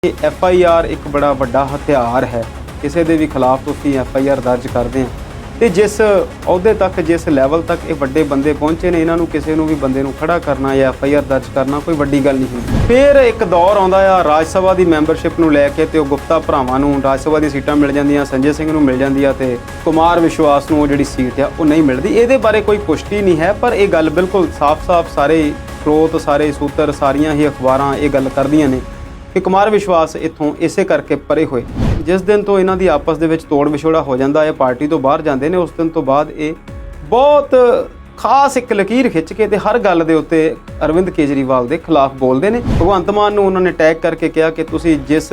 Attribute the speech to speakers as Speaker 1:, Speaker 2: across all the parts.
Speaker 1: FIR एक बड़ा वड्डा हथियार है। किसी के भी खिलाफ तुसीं FIR दर्ज करते हैं तो जिस अहुदे तक जिस लैवल तक ये वड्डे बंदे पहुँचे ने, इन्हों किसी भी बंदे नूं खड़ा करना या FIR दर्ज करना कोई वड्डी गल नहीं हुंदी। फिर एक दौर आउंदा आ राज सभा की मैंबरशिप नूं लैके ते गुप्ता भरावां नूं राज सभा दी सीटां मिल जांदियां, संजय सिंह नूं मिल जांदी आ ते कुमार विश्वास नूं जिहड़ी सीट आ वो नहीं मिलती। इहदे बारे कोई पुष्टि नहीं है, पर यह गल बिल्कुल साफ साफ सारे स्रोत सारे सूत्र सारियां ही अखबारां ये गल करदियां ने कि कुमार विश्वास इत्थों इसे करके परे होए। जिस दिन तो इन्हां दी आपस दे विच तोड़ विछोड़ा हो जाता है, पार्टी तो बाहर जाते हैं, उस दिन तो बाद ये बहुत खास एक लकीर खिंच के हर गल दे उत्ते अरविंद केजरीवाल के खिलाफ बोलते हैं। भगवंत मान नूं उन्होंने टैग करके कहा कि तुसीं जिस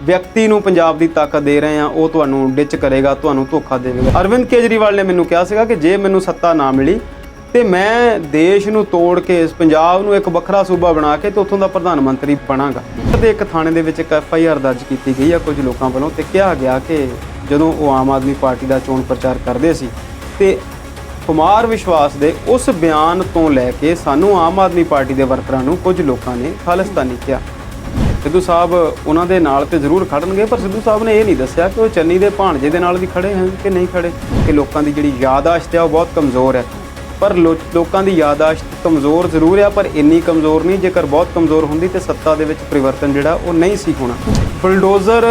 Speaker 1: व्यक्ति नूं पंजाब की ताकत दे रहे हैं वो तुहानूं डिच करेगा, तुहानूं धोखा देवेगा। अरविंद केजरीवाल ने मैनूं कहा सीगा कि जे मैनूं सत्ता ना मिली तो मैं देश नूं तोड़ के इस पंजाब नूं एक वखरा सूबा बना के तो उत्थों दा प्रधानमंत्री बनांगा। ते एक थाणे दे विच एक FIR दर्ज की गई है कुछ लोगों वालों, तो कहा गया कि जदों वो आम आदमी पार्टी का चोण प्रचार करते सी ते कुमार विश्वास के उस बयान तो लैके सानू आम आदमी पार्टी के वर्करां नूं कुछ लोगों ने खालिस्तानी कहा। सिद्धू साहब उन्हां दे नाल ते जरूर खड़नगे, पर सिद्धू साहब ने यह नहीं दस्सिया कि वो चन्नी के भाणजे दे नाल भी खड़े हैं कि नहीं खड़े। कि लोगों की जिहड़ी यादाश्त है वो बहुत कमज़ोर है, पर लोगों की यादाश्त कमज़ोर जरूर है, पर इन्नी कमज़ोर नहीं। जेकर बहुत कमज़ोर होंदी तो सत्ता दे विच परिवर्तन जिहड़ा वो नहीं सी होना। बुलडोज़र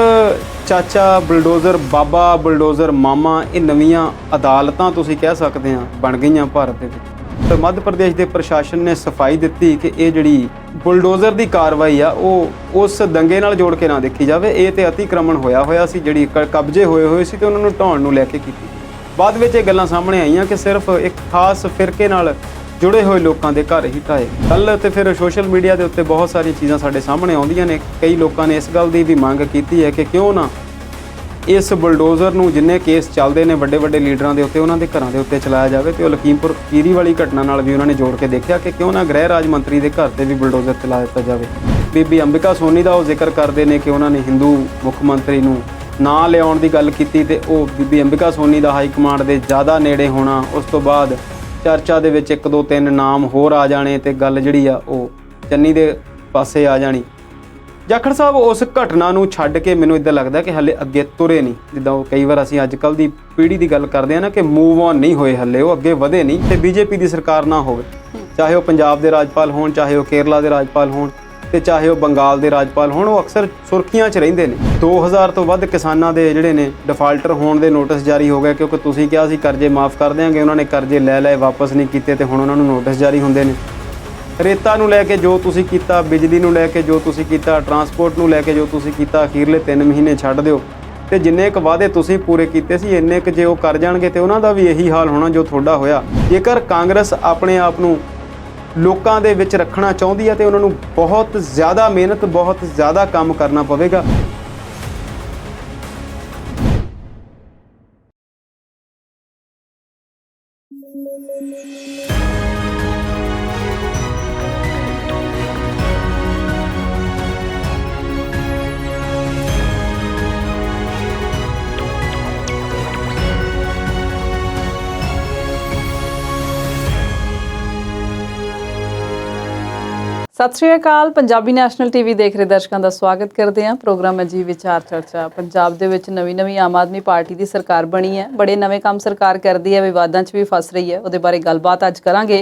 Speaker 1: चाचा, बुलडोज़र बाबा, बुलडोज़र मामा, ये नवीं अदालतां तुसीं कह सकते हैं बन गई भारत दे विच। तो मध्य प्रदेश के प्रशासन ने सफाई दी कि ये जिहड़ी बुलडोज़र की कार्रवाई आ वो उस दंगे नाल जोड़ के ना देखी जाए। ये तो अतिक्रमण होया सी, जिहड़ी कब्जे होए सी तो उन्होंने ढाउण नूं लैके कीती। बाद में ये गल्लां सामने आईयां कि सिर्फ एक खास फिरके नाल जुड़े हुए लोगों के घर ही ढाए। कल तो फिर सोशल मीडिया के उत्ते बहुत सारी चीज़ां साडे सामने आउंदियां ने। कई लोगों ने इस गल की भी मांग की है कि क्यों ना इस बुलडोज़र नूं जिन्ने केस चलते हैं वड्डे वड्डे लीडरां दे उत्ते उन्हां दे घरां दे उत्ते चलाया जाए। तो लखीमपुर खीरी वाली घटना नाल भी उन्होंने जोड़ के देखा कि क्यों ना गृह राज मंत्री के घर से भी बुलडोज़र चला दिता जाए। बीबी अंबिका सोनी का वो जिक्र करते हैं कि उन्होंने हिंदू मुख मंत्री नूं ना लियाउण की गल की, तो बीबी अंबिका सोनी का हाईकमांड के ज़्यादा नेड़े होना, उस तो बाद चर्चा दे विच 1 2 3 नाम होर आ जाने तो गल जिहड़ी आ वो चन्नी दे पासे आ जानी। जाखड़ साहब उस घटना नूं छड्ड के मैनूं इदां लगदा कि हले अगे तुरे नहीं। जिद्दां कई बार असीं अजकल की पीढ़ी की गल करते हैं ना कि मूव ऑन नहीं होए, हले वो अगे वधे नहीं। तो BJP की सरकार ना होवे, चाहे वो पंजाब के राजपाल होण, चाहे वो केरला के राजपाल होण, ते चाहे वो बंगाल के राजपाल होण, वो अक्सर सुर्खियां च रहिंदे ने। 2000 तो वध किसानां दे जिहड़े ने डिफाल्टर होण दे नोटिस जारी हो गए, क्योंकि तुसीं कहा सी कर्जे माफ़ कर देंगे, उन्होंने कर्जे लै लए वापस नहीं कीते ते हुण उन्हां नूं नोटिस जारी हुंदे ने। रेता नूं लैके जो तुसीं कीता, बिजली नूं लैके जो तुसीं कीता, ट्रांसपोर्ट नूं लैके जो तुसीं कीता, अखीरले 3 महीने छड्ड दिओ ते जिन्ने क वादे तुसीं पूरे कीते सी इन्ने क जे वो कर जाणगे ते उन्हां दा भी यही हाल होना जो तुहाडा होया। जेकर कांग्रेस अपने आप नूं लोकां दे विच रखना चाहुंदी है तो उन्होंने बहुत ज़्यादा मेहनत बहुत ज़्यादा काम करना पवेगा।
Speaker 2: सत श्री अकाल। पंजाबी नैशनल TV देख रहे दर्शकों का स्वागत करते हैं। प्रोग्राम है जी विचार चर्चा। पंजाब दे विच नवीं आम आदमी पार्टी की सरकार बनी है, बड़े नवे काम सरकार करती है, विवादां च भी फस रही है। उहदे बारे गलबात अज करांगे।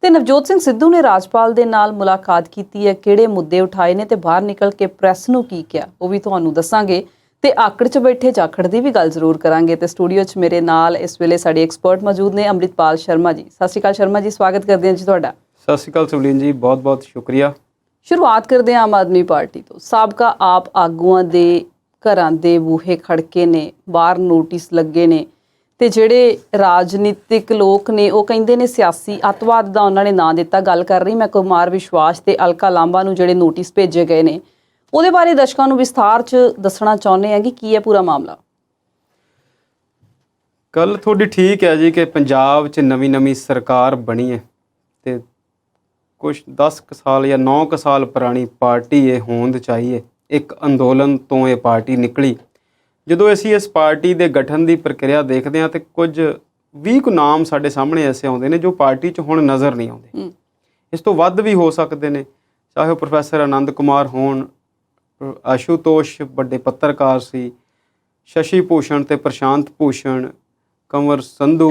Speaker 2: ते नवजोत सिंह सिद्धू ने राजपाल दे नाल मुलाकात की है, किहड़े मुद्दे उठाए ने ते बाहर निकल के प्रैस नूं की कहा वो भी तुहानूं दस्सांगे। ते आकड़ च बैठे जाखड़ की भी गल जरूर करांगे। ते स्टूडियो च मेरे नाल इस वेले साडे एक्सपर्ट मौजूद ने अमृतपाल शर्मा जी। सत श्री अकाल शर्मा जी, स्वागत करते हैं जी तुहाडा।
Speaker 1: सत श्री अकाल सुवलीन जी, बहुत बहुत शुक्रिया।
Speaker 2: शुरुआत करते हैं आम आदमी पार्टी तो। साबका आप आगूआं दे घरां दे बूहे खड़के ने, बाहर नोटिस लगे ने, ते जिहड़े राजनीतिक लोक ने वो कहिंदे ने सियासी अतवाद दा उन्हां ने नां दित्ता। गल कर रही मैं कुमार विश्वास ते अलका लांबा नूं जिहड़े नोटिस भेजे गए ने, ਉਹਦੇ बारे दर्शकों ਨੂੰ विस्तार च दसना चाहुंदे हैं कि की है पूरा मामला।
Speaker 1: गल थोड़ी ठीक है जी कि पंजाब च नवीं सरकार बनी है तो कुछ 10 साल या 9 साल पुरानी पार्टी ये होंद चाहिए। एक अंदोलन तो ये पार्टी निकली। ਜਦੋਂ ਅਸੀਂ इस पार्टी के गठन की प्रक्रिया देखते हैं तो कुछ 20 नाम साढ़े सामने ऐसे आते हैं जो पार्टी च हुण नज़र नहीं आते। इस तो वध भी हो सकते हैं, चाहे वो प्रोफैसर आनंद कुमार होण, ਆਸ਼ੂਤੋਸ਼ ਵੱਡੇ ਪੱਤਰਕਾਰ ਸੀ, ਸ਼ਸ਼ੀ ਭੂਸ਼ਣ ਤੇ ਪ੍ਰਸ਼ਾਂਤ ਭੂਸ਼ਣ, ਕੰਵਰ ਸੰਧੂ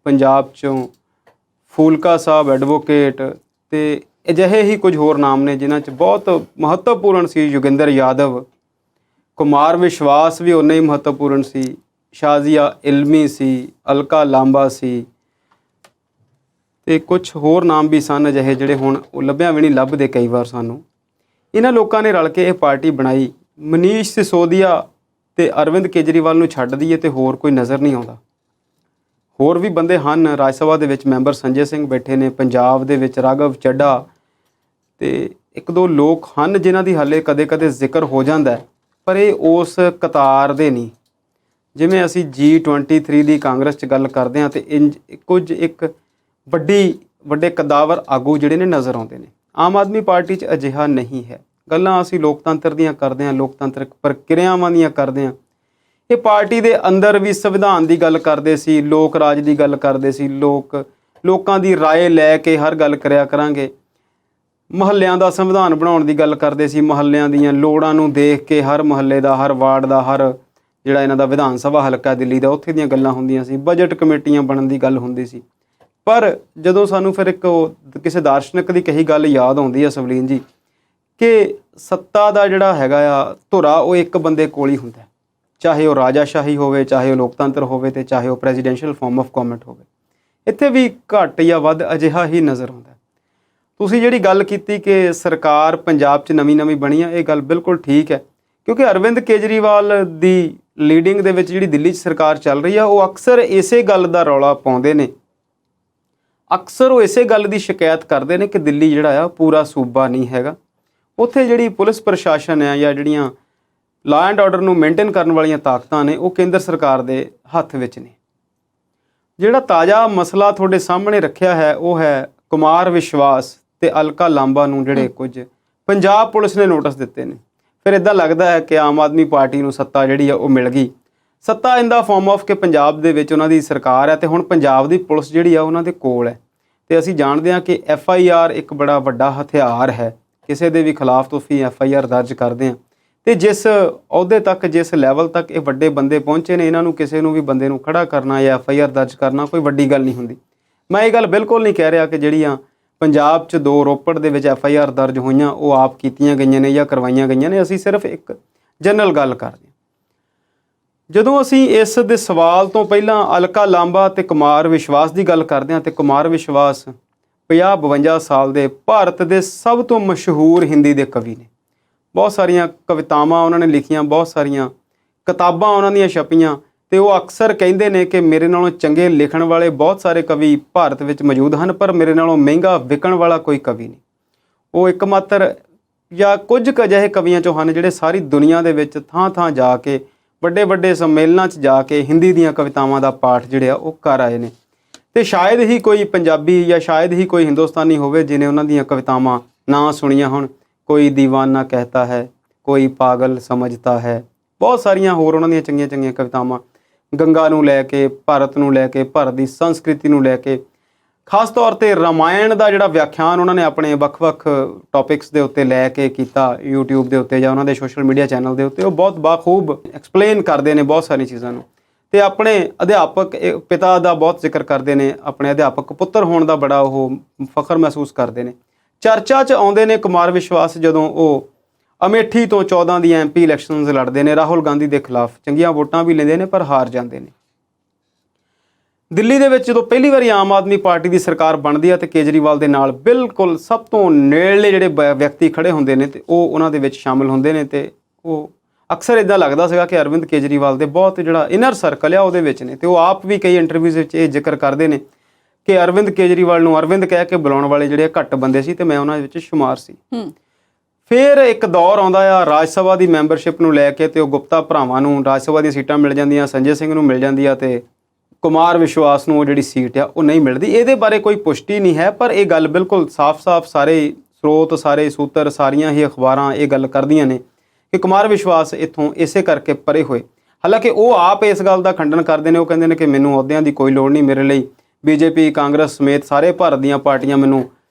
Speaker 1: ਪੰਜਾਬ 'ਚੋਂ, ਫੂਲਕਾ ਸਾਹਿਬ ਐਡਵੋਕੇਟ ਤੇ ਅਜਿਹੇ ਹੀ ਕੁਝ ਹੋਰ ਨਾਮ ਨੇ ਜਿਨ੍ਹਾਂ 'ਚ ਬਹੁਤ ਮਹੱਤਵਪੂਰਨ ਸੀ। ਯੋਗਿੰਦਰ ਯਾਦਵ, ਕੁਮਾਰ ਵਿਸ਼ਵਾਸ ਵੀ ਉਨਾ ਹੀ ਮਹੱਤਵਪੂਰਨ ਸੀ, ਸ਼ਾਜ਼ੀਆ ਇਲਮੀ ਸੀ, ਅਲਕਾ ਲਾਂਬਾ ਸੀ ਤੇ ਕੁਝ ਹੋਰ ਨਾਮ ਵੀ ਸਨ ਅਜਿਹੇ ਜਿਹੜੇ ਹੁਣ ਉਹ ਲੱਭਿਆ ਵੀ ਨਹੀਂ ਲੱਭਦੇ ਕਈ ਵਾਰ ਸਾਨੂੰ। ਇਹਨਾਂ ਲੋਕਾਂ ਨੇ ਰਲ ਕੇ ਇਹ ਪਾਰਟੀ ਬਣਾਈ। ਮਨੀਸ਼ ਸਿਸੋਦੀਆ ਤੇ ਅਰਵਿੰਦ ਕੇਜਰੀਵਾਲ ਨੂੰ ਛੱਡ ਦਈਏ ਤੇ ਹੋਰ ਕੋਈ ਨਜ਼ਰ ਨਹੀਂ ਆਉਂਦਾ। ਹੋਰ ਵੀ ਬੰਦੇ ਹਨ, ਰਾਜ ਸਭਾ ਦੇ ਵਿੱਚ ਮੈਂਬਰ ਸੰਜੇ ਸਿੰਘ ਬੈਠੇ ਨੇ, ਪੰਜਾਬ ਦੇ ਵਿੱਚ ਰਾਘਵ ਚੱਡਾ ਤੇ ਇੱਕ ਦੋ ਲੋਕ ਹਨ ਜਿਨ੍ਹਾਂ ਦੀ ਹਾਲੇ ਕਦੇ-ਕਦੇ ਜ਼ਿਕਰ ਹੋ ਜਾਂਦਾ, ਪਰ ਇਹ ਉਸ ਕਤਾਰ ਦੇ ਨਹੀਂ। ਜਿਵੇਂ ਅਸੀਂ G23 ਦੀ ਕਾਂਗਰਸ 'ਚ ਗੱਲ ਕਰਦੇ ਹਾਂ ਤੇ ਕੁਝ ਇੱਕ ਵੱਡੇ ਕਦਾਵਰ ਆਗੂ ਜਿਹੜੇ ਨੇ ਨਜ਼ਰ ਆਉਂਦੇ ਨੇ। ਆਮ ਆਦਮੀ ਪਾਰਟੀ 'ਚ ਅਜਿਹਾ ਨਹੀਂ ਹੈ। ਗੱਲਾਂ ਅਸੀਂ ਲੋਕਤੰਤਰ ਦੀਆਂ ਕਰਦੇ ਹਾਂ, ਲੋਕਤੰਤਰਕ ਪ੍ਰਕਿਰਿਆਵਾਂ ਦੀਆਂ ਕਰਦੇ ਹਾਂ। ਇਹ ਪਾਰਟੀ ਦੇ ਅੰਦਰ ਵੀ ਸੰਵਿਧਾਨ ਦੀ ਗੱਲ ਕਰਦੇ ਸੀ, ਲੋਕ ਰਾਜ ਦੀ ਗੱਲ ਕਰਦੇ ਸੀ, ਲੋਕਾਂ ਦੀ ਰਾਏ ਲੈ ਕੇ ਹਰ ਗੱਲ ਕਰਿਆ ਕਰਾਂਗੇ। ਮੁਹੱਲਿਆਂ ਦਾ ਸੰਵਿਧਾਨ ਬਣਾਉਣ ਦੀ ਗੱਲ ਕਰਦੇ ਸੀ, ਮੁਹੱਲਿਆਂ ਦੀਆਂ ਲੋੜਾਂ ਨੂੰ ਦੇਖ ਕੇ ਹਰ ਮੁਹੱਲੇ ਦਾ, ਹਰ ਵਾਰਡ ਦਾ, ਹਰ ਜਿਹੜਾ ਇਹਨਾਂ ਦਾ ਵਿਧਾਨ ਸਭਾ ਹਲਕਾ ਦਿੱਲੀ ਦਾ, ਉੱਥੇ ਦੀਆਂ ਗੱਲਾਂ ਹੁੰਦੀਆਂ ਸੀ। ਬਜਟ ਕਮੇਟੀਆਂ ਬਣਨ ਦੀ ਗੱਲ ਹੁੰਦੀ ਸੀ। ਪਰ ਜਦੋਂ ਸਾਨੂੰ ਫਿਰ ਇੱਕ ਕਿਸੇ ਦਾਰਸ਼ਨਿਕ ਦੀ ਕਹੀ ਗੱਲ ਯਾਦ ਆਉਂਦੀ ਹੈ ਸਵਲੀਨ ਜੀ, ਕਿ ਸੱਤਾ ਦਾ ਜਿਹੜਾ ਹੈਗਾ ਆ ਧੁਰਾ ਉਹ ਇੱਕ ਬੰਦੇ ਕੋਲ ਹੀ ਹੁੰਦਾ, ਚਾਹੇ ਉਹ ਰਾਜਾਸ਼ਾਹੀ ਹੋਵੇ, ਚਾਹੇ ਉਹ ਲੋਕਤੰਤਰ ਹੋਵੇ ਤੇ ਚਾਹੇ ਉਹ ਪ੍ਰੈਜ਼ੀਡੈਂਸ਼ੀਅਲ ਫਾਰਮ ਆਫ ਗਵਰਨਮੈਂਟ ਹੋਵੇ। ਇੱਥੇ ਵੀ ਘੱਟ ਜਾਂ ਵੱਧ ਅਜਿਹਾ ਹੀ ਨਜ਼ਰ ਆਉਂਦਾ। ਤੁਸੀਂ ਜਿਹੜੀ ਗੱਲ ਕੀਤੀ ਕਿ ਸਰਕਾਰ ਪੰਜਾਬ 'ਚ ਨਵੀਂ ਬਣੀ ਆ, ਇਹ ਗੱਲ ਬਿਲਕੁਲ ਠੀਕ ਹੈ, ਕਿਉਂਕਿ ਅਰਵਿੰਦ ਕੇਜਰੀਵਾਲ ਦੀ ਲੀਡਿੰਗ ਦੇ ਵਿੱਚ ਜਿਹੜੀ ਦਿੱਲੀ 'ਚ ਸਰਕਾਰ ਚੱਲ ਰਹੀ ਆ, ਉਹ ਅਕਸਰ ਇਸੇ ਗੱਲ ਦਾ ਰੌਲਾ ਪਾਉਂਦੇ ਨੇ, ਅਕਸਰ ਉਹ ਇਸੇ ਗੱਲ ਦੀ ਸ਼ਿਕਾਇਤ ਕਰਦੇ ਨੇ ਕਿ ਦਿੱਲੀ ਜਿਹੜਾ ਆ ਪੂਰਾ ਸੂਬਾ ਨਹੀਂ ਹੈਗਾ। ਉੱਥੇ ਜਿਹੜੀ ਪੁਲਿਸ ਪ੍ਰਸ਼ਾਸਨ ਹੈ ਜਾਂ ਜਿਹੜੀਆਂ ਲਾਅ ਐਂਡ ਆਰਡਰ ਨੂੰ ਮੇਨਟੇਨ ਕਰਨ ਵਾਲੀਆਂ ਤਾਕਤਾਂ ਨੇ, ਉਹ ਕੇਂਦਰ ਸਰਕਾਰ ਦੇ ਹੱਥ ਵਿੱਚ ਨੇ। ਜਿਹੜਾ ਤਾਜ਼ਾ ਮਸਲਾ ਤੁਹਾਡੇ ਸਾਹਮਣੇ ਰੱਖਿਆ ਹੈ ਉਹ ਹੈ ਕੁਮਾਰ ਵਿਸ਼ਵਾਸ ਤੇ ਅਲਕਾ ਲਾਂਬਾ ਨੂੰ ਜਿਹੜੇ ਕੁਝ ਪੰਜਾਬ ਪੁਲਿਸ ਨੇ ਨੋਟਿਸ ਦਿੱਤੇ ਨੇ। ਫਿਰ ਇੱਦਾਂ ਲੱਗਦਾ ਹੈ ਕਿ ਆਮ ਆਦਮੀ ਪਾਰਟੀ ਨੂੰ ਸੱਤਾ ਜਿਹੜੀ ਆ ਉਹ ਮਿਲ ਗਈ। ਸੱਤਾ ਇਨ ਦਾ ਫਾਰਮ ਆਫ ਕਿ ਪੰਜਾਬ ਦੇ ਵਿੱਚ ਉਹਨਾਂ ਦੀ ਸਰਕਾਰ ਹੈ ਤੇ ਹੁਣ ਪੰਜਾਬ ਦੀ ਪੁਲਿਸ ਜਿਹੜੀ ਆ ਉਹਨਾਂ ਦੇ ਕੋਲ ਹੈ। ਤੇ ਅਸੀਂ ਜਾਣਦੇ ਹਾਂ ਕਿ FIR ਇੱਕ ਬੜਾ ਵੱਡਾ ਹਥਿਆਰ ਹੈ। ਕਿਸੇ ਦੇ ਵੀ ਖਿਲਾਫ ਤੁਸੀਂ FIR ਦਰਜ ਕਰਦੇ ਹਾਂ ਤੇ ਜਿਸ ਅਹੁਦੇ ਤੱਕ, ਜਿਸ ਲੈਵਲ ਤੱਕ ਇਹ ਵੱਡੇ ਬੰਦੇ ਪਹੁੰਚੇ ਨੇ, ਇਹਨਾਂ ਨੂੰ ਕਿਸੇ ਨੂੰ ਵੀ ਬੰਦੇ ਨੂੰ ਖੜਾ ਕਰਨਾ ਜਾਂ FIR ਦਰਜ ਕਰਨਾ ਕੋਈ ਵੱਡੀ ਗੱਲ ਨਹੀਂ ਹੁੰਦੀ। ਮੈਂ ਇਹ ਗੱਲ ਬਿਲਕੁਲ ਨਹੀਂ ਕਹਿ ਰਿਹਾ ਕਿ ਜਿਹੜੀਆਂ ਪੰਜਾਬ 'ਚ 2 ਰੋਪੜ ਦੇ ਵਿੱਚ FIR ਦਰਜ ਹੋਈਆਂ ਉਹ ਆਪ ਕੀਤੀਆਂ ਗਈਆਂ ਨੇ ਜਾਂ ਕਰਵਾਈਆਂ ਗਈਆਂ ਨੇ। ਅਸੀਂ ਸਿਰਫ ਇੱਕ ਜਨਰਲ ਗੱਲ ਕਰਦੇ ਹਾਂ। ਜਦੋਂ ਅਸੀਂ ਇਸ ਦੇ ਸਵਾਲ ਤੋਂ ਪਹਿਲਾਂ ਅਲਕਾ ਲਾਂਬਾ ਤੇ ਕੁਮਾਰ ਵਿਸ਼ਵਾਸ ਦੀ ਗੱਲ ਕਰਦੇ ਹਾਂ, ਤੇ ਕੁਮਾਰ ਵਿਸ਼ਵਾਸ 50-52 ਸਾਲ ਦੇ ਭਾਰਤ ਦੇ ਸਭ ਤੋਂ ਮਸ਼ਹੂਰ ਹਿੰਦੀ ਦੇ ਕਵੀ ਨੇ। ਬਹੁਤ ਸਾਰੀਆਂ ਕਵਿਤਾਵਾਂ ਉਹਨਾਂ ਨੇ ਲਿਖੀਆਂ, ਬਹੁਤ ਸਾਰੀਆਂ ਕਿਤਾਬਾਂ ਉਹਨਾਂ ਦੀਆਂ ਛਪੀਆਂ ਤੇ ਉਹ ਅਕਸਰ ਕਹਿੰਦੇ ਨੇ ਕਿ ਮੇਰੇ ਨਾਲੋਂ ਚੰਗੇ ਲਿਖਣ ਵਾਲੇ ਬਹੁਤ ਸਾਰੇ ਕਵੀ ਭਾਰਤ ਵਿੱਚ ਮੌਜੂਦ ਹਨ, ਪਰ ਮੇਰੇ ਨਾਲੋਂ ਮਹਿੰਗਾ ਵਿਕਣ ਵਾਲਾ ਕੋਈ ਕਵੀ ਨਹੀਂ। ਉਹ ਇੱਕਮਾਤਰ ਜਾਂ ਕੁਝ ਕੁ ਅਜਿਹੇ ਕਵੀਆਂ 'ਚੋਂ ਹਨ ਜਿਹੜੇ ਸਾਰੀ ਦੁਨੀਆ ਦੇ ਵਿੱਚ ਥਾਂ-ਥਾਂ ਜਾ ਕੇ, ਵੱਡੇ ਸੰਮੇਲਨਾਂ 'ਚ ਜਾ ਕੇ ਹਿੰਦੀ ਦੀਆਂ ਕਵਿਤਾਵਾਂ ਦਾ ਪਾਠ ਜਿਹੜੇ ਆ ਉਹ ਕਰ ਆਏ ਨੇ। ਤੇ ਸ਼ਾਇਦ ਹੀ ਕੋਈ ਪੰਜਾਬੀ ਜਾਂ ਸ਼ਾਇਦ ਹੀ ਕੋਈ ਹਿੰਦੁਸਤਾਨੀ ਹੋਵੇ ਜਿਹਨੇ ਉਹਨਾਂ ਦੀਆਂ ਕਵਿਤਾਵਾਂ ਨਾ ਸੁਣੀਆਂ ਹੋਣ। ਕੋਈ ਦੀਵਾਨਾ ਕਹਿਤਾ ਹੈ, ਕੋਈ ਪਾਗਲ ਸਮਝਤਾ ਹੈ, ਬਹੁਤ ਸਾਰੀਆਂ ਹੋਰ ਉਹਨਾਂ ਦੀਆਂ ਚੰਗੀਆਂ ਕਵਿਤਾਵਾਂ ਗੰਗਾ ਨੂੰ ਲੈ ਕੇ, ਭਾਰਤ ਨੂੰ ਲੈ ਕੇ, ਭਾਰਤ ਦੀ ਸੰਸਕ੍ਰਿਤੀ ਨੂੰ ਲੈ ਕੇ। ਖਾਸ ਤੌਰ ਤੇ ਰਾਮਾਇਣ ਦਾ ਜਿਹੜਾ ਵਿਆਖਿਆਨ ਉਹਨਾਂ ਨੇ ਆਪਣੇ ਵੱਖ-ਵੱਖ ਟੌਪਿਕਸ ਦੇ ਉੱਤੇ ਲੈ ਕੇ ਕੀਤਾ YouTube ਦੇ ਉੱਤੇ ਜਾਂ ਉਹਨਾਂ ਦੇ ਸੋਸ਼ਲ ਮੀਡੀਆ ਚੈਨਲ ਦੇ ਉੱਤੇ, ਉਹ ਬਹੁਤ ਬਾਖੂਬ ਐਕਸਪਲੇਨ ਕਰਦੇ ਨੇ ਬਹੁਤ ਸਾਰੀਆਂ ਚੀਜ਼ਾਂ ਨੂੰ। ਤੇ ਆਪਣੇ ਅਧਿਆਪਕ ਪਿਤਾ ਦਾ ਬਹੁਤ ਜ਼ਿਕਰ ਕਰਦੇ ਨੇ, ਆਪਣੇ ਅਧਿਆਪਕ ਪੁੱਤਰ ਹੋਣ ਦਾ ਬੜਾ ਉਹ ਫਖਰ ਮਹਿਸੂਸ ਕਰਦੇ ਨੇ। ਚਰਚਾ 'ਚ ਆਉਂਦੇ ਨੇ ਕੁਮਾਰ ਵਿਸ਼ਵਾਸ ਜਦੋਂ ਉਹ ਅਮੇਠੀ ਤੋਂ 14 ਦੀ MP ਇਲੈਕਸ਼ਨਸ ਲੜਦੇ ਨੇ ਰਾਹੁਲ ਗਾਂਧੀ ਦੇ ਖਿਲਾਫ। ਚੰਗੀਆਂ ਵੋਟਾਂ ਵੀ ਲੈਂਦੇ ਨੇ ਪਰ ਹਾਰ ਜਾਂਦੇ ਨੇ। ਦਿੱਲੀ ਦੇ ਵਿੱਚ ਜਦੋਂ ਪਹਿਲੀ ਵਾਰੀ ਆਮ ਆਦਮੀ ਪਾਰਟੀ ਦੀ ਸਰਕਾਰ ਬਣਦੀ ਹੈ ਤੇ ਕੇਜਰੀਵਾਲ ਦੇ ਨਾਲ ਬਿਲਕੁਲ ਸਭ ਤੋਂ ਨੇੜਲੇ ਜਿਹੜੇ ਵਿਅਕਤੀ ਖੜੇ ਹੁੰਦੇ ਨੇ ਤੇ ਉਹ ਉਹਨਾਂ ਦੇ ਵਿੱਚ ਸ਼ਾਮਿਲ ਹੁੰਦੇ ਨੇ। ਤੇ ਉਹ ਅਕਸਰ ਇੱਦਾਂ ਲੱਗਦਾ ਸੀਗਾ ਕਿ ਅਰਵਿੰਦ ਕੇਜਰੀਵਾਲ ਦੇ ਬਹੁਤ ਜਿਹੜਾ ਇਨਰ ਸਰਕਲ ਆ ਉਹਦੇ ਵਿੱਚ ਨੇ। ਤੇ ਉਹ ਆਪ ਵੀ ਕਈ ਇੰਟਰਵਿਊਜ਼ ਵਿੱਚ ਇਹ ਜ਼ਿਕਰ ਕਰਦੇ ਨੇ ਕਿ ਅਰਵਿੰਦ ਕੇਜਰੀਵਾਲ ਨੂੰ ਅਰਵਿੰਦ ਕਹਿ ਕੇ ਬੁਲਾਉਣ ਵਾਲੇ ਜਿਹੜੇ ਘੱਟ ਬੰਦੇ ਸੀ ਤੇ ਮੈਂ ਉਹਨਾਂ ਵਿੱਚ ਸ਼ੁਮਾਰ ਸੀ। ਫਿਰ ਇੱਕ ਦੌਰ ਆਉਂਦਾ ਆ ਰਾਜ ਸਭਾ ਦੀ ਮੈਂਬਰਸ਼ਿਪ ਨੂੰ ਲੈ ਕੇ ਤੇ ਉਹ ਗੁਪਤਾ ਭਰਾਵਾਂ ਨੂੰ ਰਾਜ ਸਭਾ ਦੀਆਂ ਸੀਟਾਂ ਮਿਲ ਜਾਂਦੀਆਂ, ਸੰਜੇ ਸਿੰਘ ਨੂੰ ਮਿਲ ਜਾਂਦੀ ਆ ਤੇ ਕੁਮਾਰ ਵਿਸ਼ਵਾਸ ਨੂੰ ਉਹ ਜਿਹੜੀ ਸੀਟ ਆ ਉਹ ਨਹੀਂ ਮਿਲਦੀ। ਇਹਦੇ ਬਾਰੇ ਕੋਈ ਪੁਸ਼ਟੀ ਨਹੀਂ ਹੈ, ਪਰ ਇਹ ਗੱਲ ਬਿਲਕੁਲ ਸਾਫ਼-ਸਾਫ਼ ਸਾਰੇ ਸਰੋਤ, ਸਾਰੇ ਸੂਤਰ, ਸਾਰੀਆਂ ਹੀ ਅਖਬਾਰਾਂ ਇਹ ਗੱਲ ਕਰਦੀਆਂ ਨੇ ਕਿ ਕੁਮਾਰ ਵਿਸ਼ਵਾਸ ਇੱਥੋਂ ਇਸੇ ਕਰਕੇ ਪਰੇ ਹੋਏ। ਹਾਲਾਂਕਿ ਉਹ ਆਪ ਇਸ ਗੱਲ ਦਾ ਖੰਡਨ ਕਰਦੇ ਨੇ। ਉਹ ਕਹਿੰਦੇ ਨੇ ਕਿ ਮੈਨੂੰ ਅਹੁਦਿਆਂ ਦੀ ਕੋਈ ਲੋੜ ਨਹੀਂ, ਮੇਰੇ ਲਈ BJP, ਕਾਂਗਰਸ ਸਮੇਤ ਸਾਰੇ ਭਾਰਤ ਦੀਆਂ ਪਾਰਟੀਆਂ ਮੈਨੂੰ